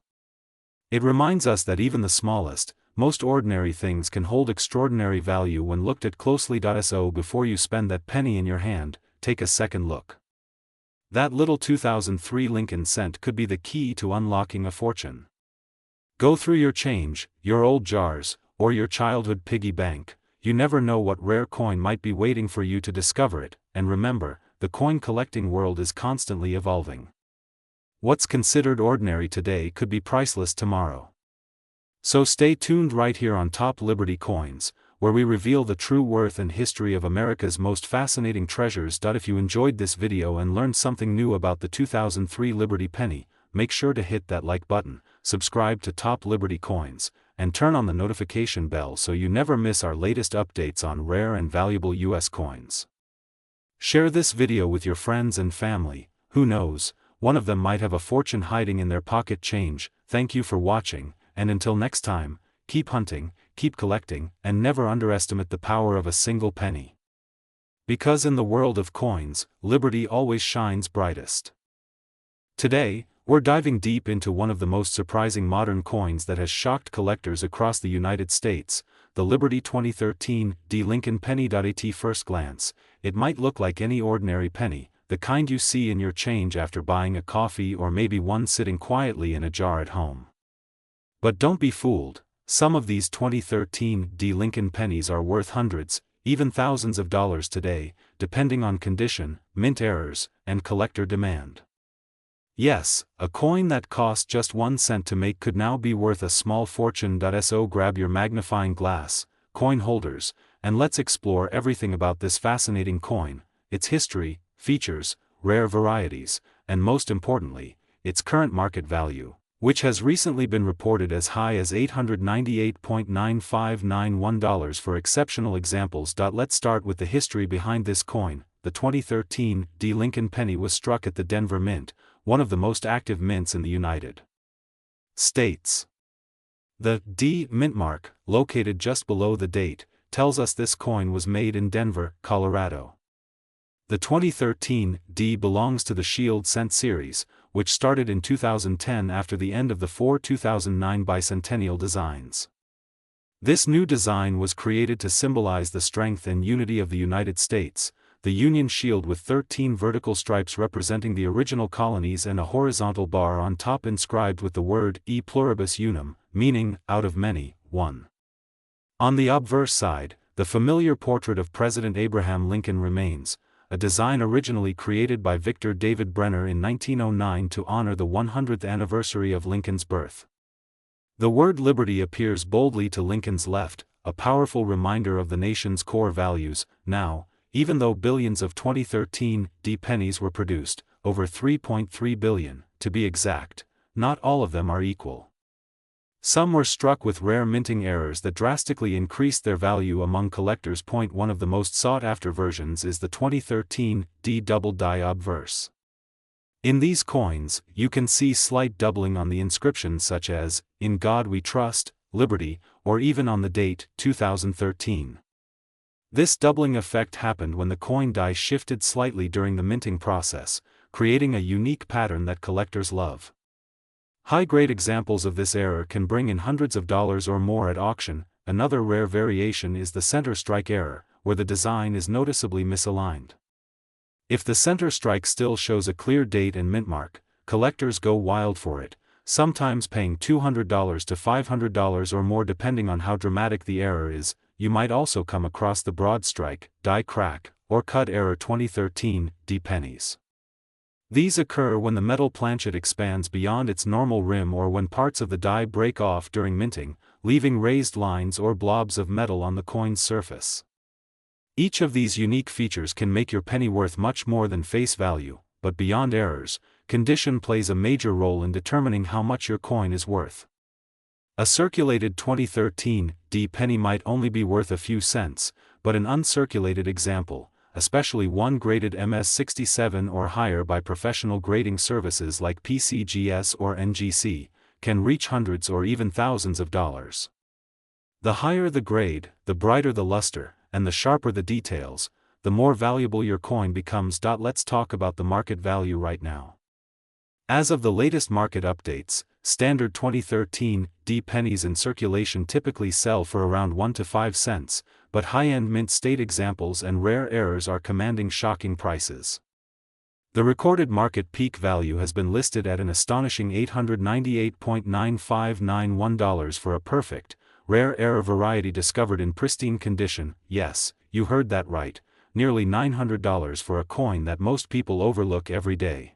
It reminds us that even the smallest, most ordinary things can hold extraordinary value when looked at closely. So before you spend that penny in your hand, take a second look. That little 2003 Lincoln cent could be the key to unlocking a fortune. Go through your change, your old jars, or your childhood piggy bank. You never know what rare coin might be waiting for you to discover it, and remember, the coin collecting world is constantly evolving. What's considered ordinary today could be priceless tomorrow. So stay tuned right here on Top Liberty Coins, where we reveal the true worth and history of America's most fascinating treasures. If you enjoyed this video and learned something new about the 2003 Liberty penny, make sure to hit that like button, subscribe to Top Liberty Coins, and turn on the notification bell so you never miss our latest updates on rare and valuable U.S. coins. Share this video with your friends and family. Who knows, one of them might have a fortune hiding in their pocket change. Thank you for watching, and until next time, keep hunting, keep collecting, and never underestimate the power of a single penny. Because in the world of coins, liberty always shines brightest. Today, we're diving deep into one of the most surprising modern coins that has shocked collectors across the United States, the Liberty 2013 Lincoln penny. At first glance, it might look like any ordinary penny, the kind you see in your change after buying a coffee or maybe one sitting quietly in a jar at home. But don't be fooled, some of these 2013 Lincoln pennies are worth hundreds, even thousands of dollars today, depending on condition, mint errors, and collector demand. Yes, a coin that cost just 1 cent to make could now be worth a small fortune. So grab your magnifying glass, coin holders, and let's explore everything about this fascinating coin, its history, features, rare varieties, and most importantly, its current market value, which has recently been reported as high as $898.9591 for exceptional examples. Let's start with the history behind this coin. The 2013 Lincoln penny was struck at the Denver Mint, one of the most active mints in the United States. The D mint mark, located just below the date, tells us this coin was made in Denver, Colorado. The 2013 D belongs to the Shield Cent series, which started in 2010 after the end of the 2009 bicentennial designs. This new design was created to symbolize the strength and unity of the United States, the Union Shield with 13 vertical stripes representing the original colonies and a horizontal bar on top inscribed with the word E pluribus unum, meaning, out of many, one. On the obverse side, the familiar portrait of President Abraham Lincoln remains, a design originally created by Victor David Brenner in 1909 to honor the 100th anniversary of Lincoln's birth. The word liberty appears boldly to Lincoln's left, a powerful reminder of the nation's core values. Now, even though billions of 2013 D pennies were produced, over 3.3 billion, to be exact, not all of them are equal. Some were struck with rare minting errors that drastically increased their value among collectors. One of the most sought-after versions is the 2013 D double die obverse. In these coins, you can see slight doubling on the inscriptions such as, "In God We Trust," "Liberty," or even on the date, 2013. This doubling effect happened when the coin die shifted slightly during the minting process, creating a unique pattern that collectors love. High-grade examples of this error can bring in hundreds of dollars or more at auction. Another rare variation is the center strike error, where the design is noticeably misaligned. If the center strike still shows a clear date and mint mark, collectors go wild for it, sometimes paying $200 to $500 or more depending on how dramatic the error is. You might also come across the broad strike, die crack, or cut error 2013 D pennies. These occur when the metal planchet expands beyond its normal rim or when parts of the die break off during minting, leaving raised lines or blobs of metal on the coin's surface. Each of these unique features can make your penny worth much more than face value, but beyond errors, condition plays a major role in determining how much your coin is worth. A circulated 2013 D penny might only be worth a few cents, but an uncirculated example, especially one graded MS67 or higher by professional grading services like PCGS or NGC, can reach hundreds or even thousands of dollars. The higher the grade, the brighter the luster, and the sharper the details, the more valuable your coin becomes. Let's talk about the market value right now. As of the latest market updates, standard 2013 D pennies in circulation typically sell for around 1 to 5 cents, but high-end mint state examples and rare errors are commanding shocking prices. The recorded market peak value has been listed at an astonishing $898.9591 for a perfect, rare error variety discovered in pristine condition. Yes, you heard that right, nearly $900 for a coin that most people overlook every day.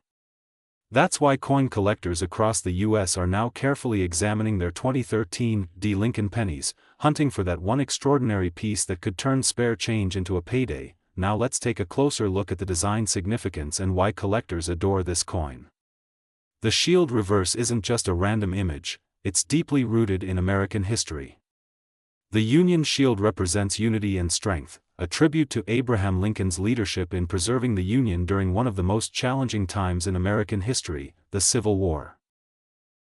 That's why coin collectors across the US are now carefully examining their 2013 D Lincoln pennies, hunting for that one extraordinary piece that could turn spare change into a payday. Now let's take a closer look at the design significance and why collectors adore this coin. The shield reverse isn't just a random image, it's deeply rooted in American history. The Union Shield represents unity and strength, a tribute to Abraham Lincoln's leadership in preserving the Union during one of the most challenging times in American history, the Civil War.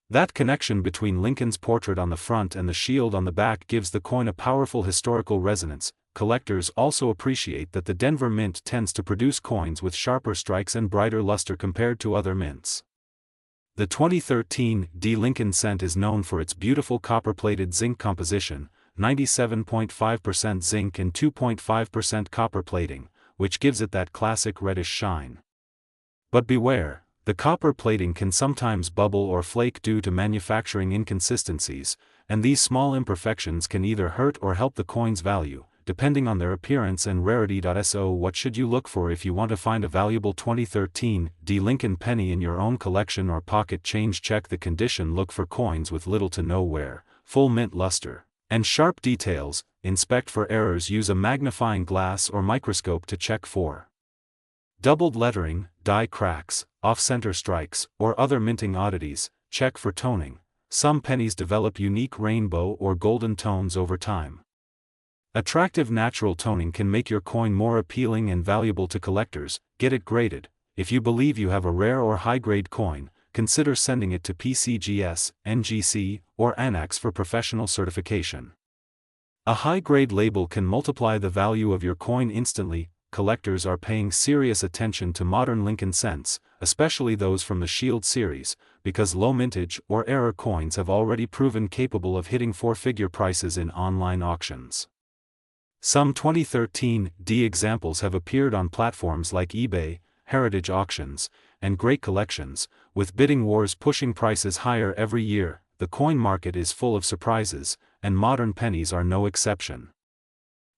That connection between Lincoln's portrait on the front and the shield on the back gives the coin a powerful historical resonance. Collectors also appreciate that the Denver Mint tends to produce coins with sharper strikes and brighter luster compared to other mints. The 2013 D Lincoln cent is known for its beautiful copper-plated zinc composition, 97.5% zinc and 2.5% copper plating, which gives it that classic reddish shine. But beware, the copper plating can sometimes bubble or flake due to manufacturing inconsistencies, and these small imperfections can either hurt or help the coin's value, depending on their appearance and rarity. So what should you look for if you want to find a valuable 2013 D Lincoln penny in your own collection or pocket change? Check the condition. Look for coins with little to no wear, full mint luster, and sharp details. Inspect for errors. Use a magnifying glass or microscope to check for doubled lettering, die cracks, off-center strikes, or other minting oddities. Check for toning. Some pennies develop unique rainbow or golden tones over time. Attractive natural toning can make your coin more appealing and valuable to collectors. Get it graded. If you believe you have a rare or high-grade coin, consider sending it to PCGS, NGC, or ANAX for professional certification. A high-grade label can multiply the value of your coin instantly. Collectors are paying serious attention to modern Lincoln cents, especially those from the Shield series, because low mintage or error coins have already proven capable of hitting four-figure prices in online auctions. Some 2013 D examples have appeared on platforms like eBay, Heritage Auctions, and Great Collections, with bidding wars pushing prices higher every year. The coin market is full of surprises, and modern pennies are no exception.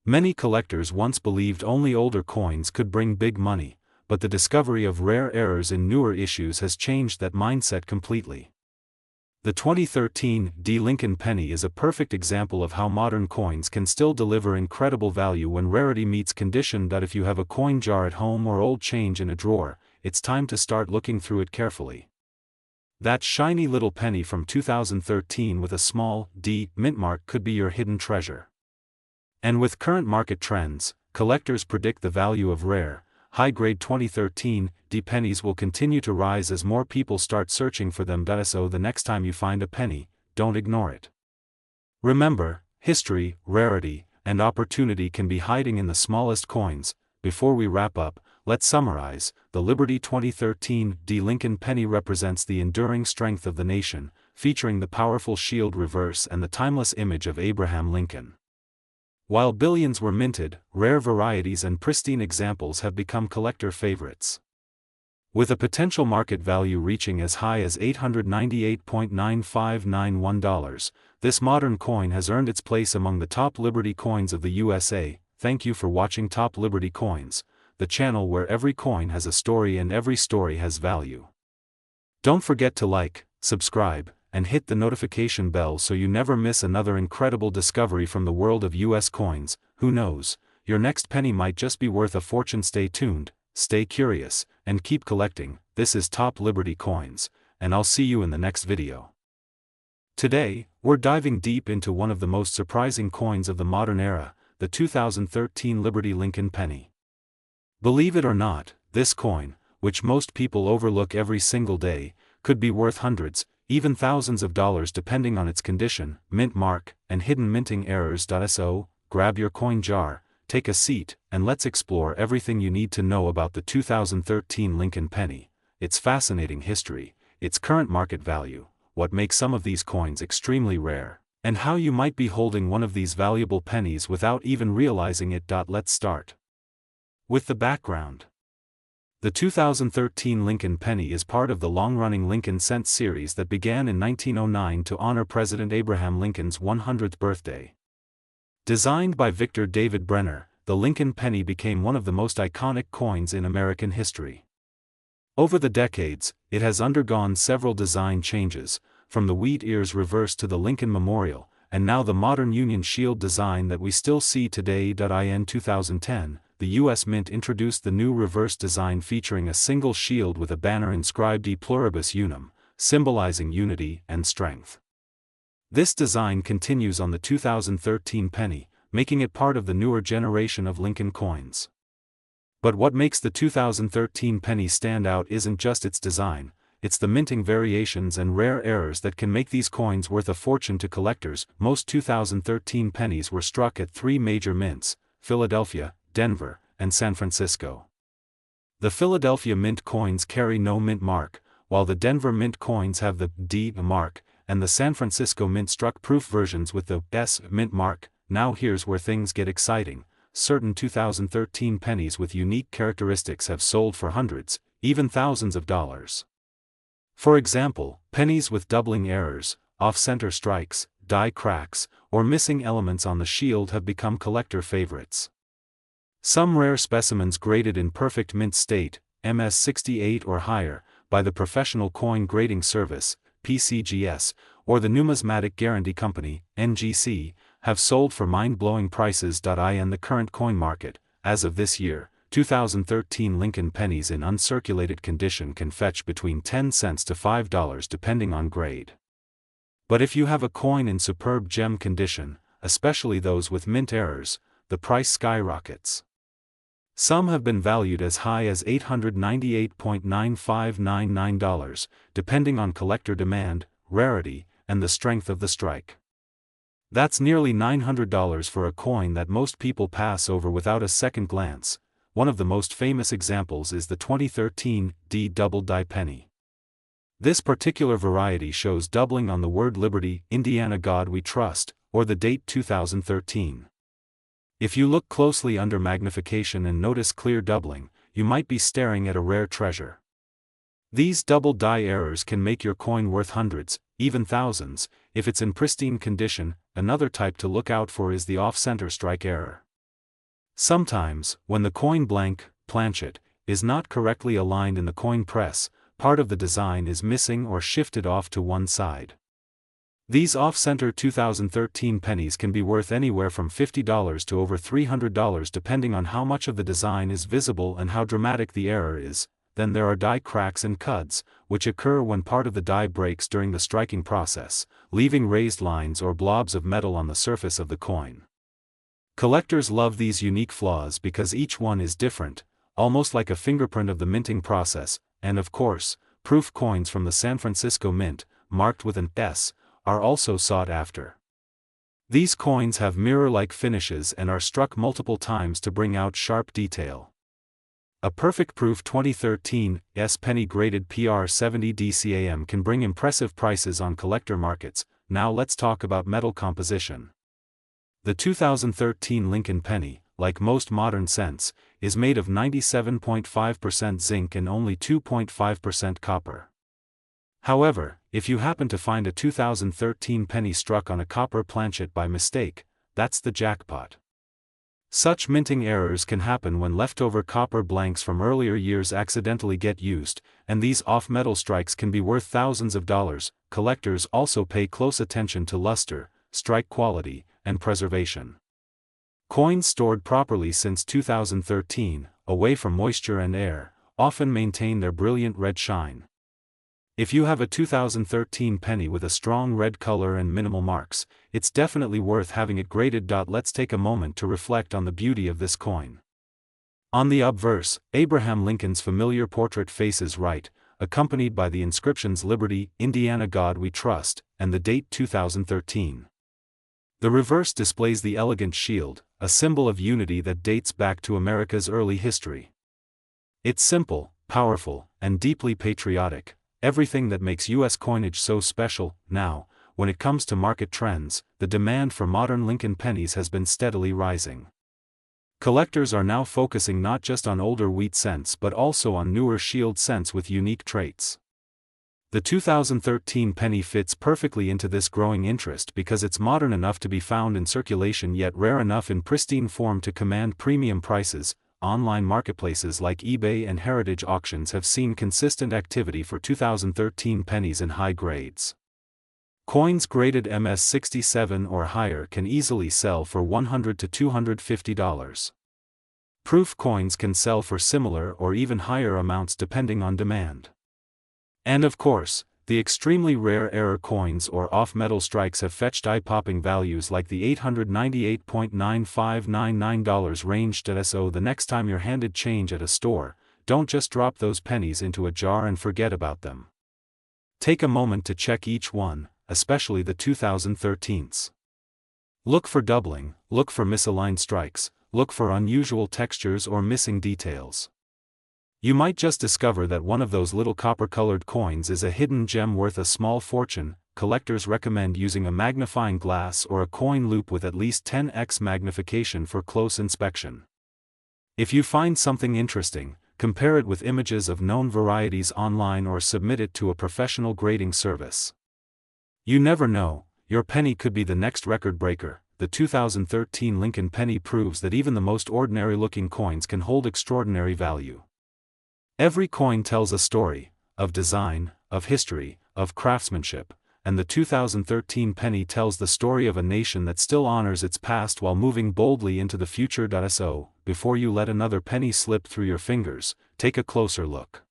Many collectors once believed only older coins could bring big money, but the discovery of rare errors in newer issues has changed that mindset completely. The 2013 D Lincoln penny is a perfect example of how modern coins can still deliver incredible value when rarity meets condition. If you have a coin jar at home or old change in a drawer, it's time to start looking through it carefully. That shiny little penny from 2013 with a small D mint mark could be your hidden treasure. And with current market trends, collectors predict the value of rare, high-grade 2013 D pennies will continue to rise as more people start searching for them. So the next time you find a penny, don't ignore it. Remember, history, rarity, and opportunity can be hiding in the smallest coins. Before we wrap up, let's summarize. The Liberty 2013 D Lincoln penny represents the enduring strength of the nation, featuring the powerful shield reverse and the timeless image of Abraham Lincoln. While billions were minted, rare varieties and pristine examples have become collector favorites. With a potential market value reaching as high as $898.9591, this modern coin has earned its place among the top Liberty coins of the USA. Thank you for watching Top Liberty Coins, the channel where every coin has a story and every story has value. Don't forget to like, subscribe, and hit the notification bell so you never miss another incredible discovery from the world of US coins. Who knows, your next penny might just be worth a fortune. Stay tuned, stay curious, and keep collecting. This is Top Liberty Coins, and I'll see you in the next video. Today, We're diving deep into one of the most surprising coins of the modern era, the 2013 Liberty Lincoln penny. Believe it or not, this coin, which most people overlook every single day, could be worth hundreds, even thousands of dollars depending on its condition, mint mark, and hidden minting errors. So, grab your coin jar, take a seat, and let's explore everything you need to know about the 2013 Lincoln penny, its fascinating history, its current market value, what makes some of these coins extremely rare, and how you might be holding one of these valuable pennies without even realizing it. Let's start with the background. The 2013 Lincoln penny is part of the long-running Lincoln cent series that began in 1909 to honor President Abraham Lincoln's 100th birthday. Designed by Victor David Brenner, the Lincoln penny became one of the most iconic coins in American history. Over the decades, it has undergone several design changes, from the wheat ears reverse to the Lincoln Memorial, and now the modern Union Shield design that we still see today. In 2010, the U.S. Mint introduced the new reverse design featuring a single shield with a banner inscribed E Pluribus Unum, symbolizing unity and strength. This design continues on the 2013 penny, making it part of the newer generation of Lincoln coins. But what makes the 2013 penny stand out isn't just its design, it's the minting variations and rare errors that can make these coins worth a fortune to collectors. Most 2013 pennies were struck at three major mints: Philadelphia, Denver, and San Francisco. The Philadelphia Mint coins carry no mint mark, while the Denver Mint coins have the D mark, and the San Francisco Mint struck proof versions with the S mint mark. Now here's where things get exciting. Certain 2013 pennies with unique characteristics have sold for hundreds, even thousands of dollars. For example, pennies with doubling errors, off-center strikes, die cracks, or missing elements on the shield have become collector favorites. Some rare specimens graded in perfect mint state, MS68 or higher, by the Professional Coin Grading Service, PCGS, or the Numismatic Guarantee Company, NGC, have sold for mind-blowing prices. In the current coin market, as of this year, 2013 Lincoln pennies in uncirculated condition can fetch between 10 cents to $5 depending on grade. But if you have a coin in superb gem condition, especially those with mint errors, the price skyrockets. Some have been valued as high as $898.9599, depending on collector demand, rarity, and the strength of the strike. That's nearly $900 for a coin that most people pass over without a second glance. One of the most famous examples is the 2013 D double die penny. This particular variety shows doubling on the word Liberty, Indiana God We Trust, or the date 2013. If you look closely under magnification and notice clear doubling, you might be staring at a rare treasure. These double die errors can make your coin worth hundreds, even thousands, if it's in pristine condition. Another type to look out for is the off-center strike error. Sometimes, when the coin planchet, is not correctly aligned in the coin press, part of the design is missing or shifted off to one side. These off-center 2013 pennies can be worth anywhere from $50 to over $300 depending on how much of the design is visible and how dramatic the error is. Then there are die cracks and cuds, which occur when part of the die breaks during the striking process, leaving raised lines or blobs of metal on the surface of the coin. Collectors love these unique flaws because each one is different, almost like a fingerprint of the minting process, and of course, proof coins from the San Francisco Mint, marked with an S, are also sought after. These coins have mirror-like finishes and are struck multiple times to bring out sharp detail. A perfect proof 2013 S penny graded PR70 DCAM can bring impressive prices on collector markets. Now let's talk about metal composition. The 2013 Lincoln penny, like most modern cents, is made of 97.5% zinc and only 2.5% copper. However, if you happen to find a 2013 penny struck on a copper planchet by mistake, that's the jackpot. Such minting errors can happen when leftover copper blanks from earlier years accidentally get used, and these off-metal strikes can be worth thousands of dollars. Collectors also pay close attention to luster, strike quality, and preservation. Coins stored properly since 2013, away from moisture and air, often maintain their brilliant red shine. If you have a 2013 penny with a strong red color and minimal marks, it's definitely worth having it graded. Let's take a moment to reflect on the beauty of this coin. On the obverse, Abraham Lincoln's familiar portrait faces right, accompanied by the inscriptions Liberty, Indiana, God We Trust, and the date 2013. The reverse displays the elegant shield, a symbol of unity that dates back to America's early history. It's simple, powerful, and deeply patriotic, everything that makes U.S. coinage so special. Now, when it comes to market trends, the demand for modern Lincoln pennies has been steadily rising. Collectors are now focusing not just on older wheat cents but also on newer shield cents with unique traits. The 2013 penny fits perfectly into this growing interest because it's modern enough to be found in circulation yet rare enough in pristine form to command premium prices. Online marketplaces like eBay and heritage auctions have seen consistent activity for 2013 pennies in high grades. Coins graded MS67 or higher can easily sell for $100 to $250. Proof coins can sell for similar or even higher amounts depending on demand. And of course, the extremely rare error coins or off-metal strikes have fetched eye-popping values like the $898.9599 range. So the next time you're handed change at a store, don't just drop those pennies into a jar and forget about them. Take a moment to check each one, especially the 2013s. Look for doubling, look for misaligned strikes, look for unusual textures or missing details. You might just discover that one of those little copper-colored coins is a hidden gem worth a small fortune. Collectors recommend using a magnifying glass or a coin loop with at least 10x magnification for close inspection. If you find something interesting, compare it with images of known varieties online or submit it to a professional grading service. You never know, your penny could be the next record breaker. The 2013 Lincoln penny proves that even the most ordinary-looking coins can hold extraordinary value. Every coin tells a story, of design, of history, of craftsmanship, and the 2013 penny tells the story of a nation that still honors its past while moving boldly into the future. So, before you let another penny slip through your fingers, take a closer look.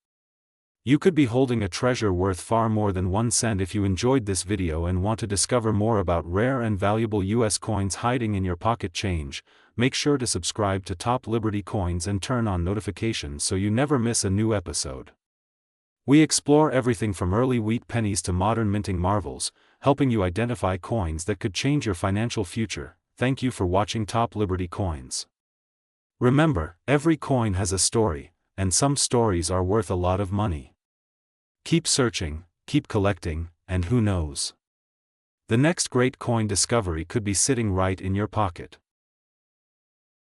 You could be holding a treasure worth far more than 1 cent. If you enjoyed this video and want to discover more about rare and valuable U.S. coins hiding in your pocket change, make sure to subscribe to Top Liberty Coins and turn on notifications so you never miss a new episode. We explore everything from early wheat pennies to modern minting marvels, helping you identify coins that could change your financial future. Thank you for watching Top Liberty Coins. Remember, every coin has a story, and some stories are worth a lot of money. Keep searching, keep collecting, and who knows? The next great coin discovery could be sitting right in your pocket.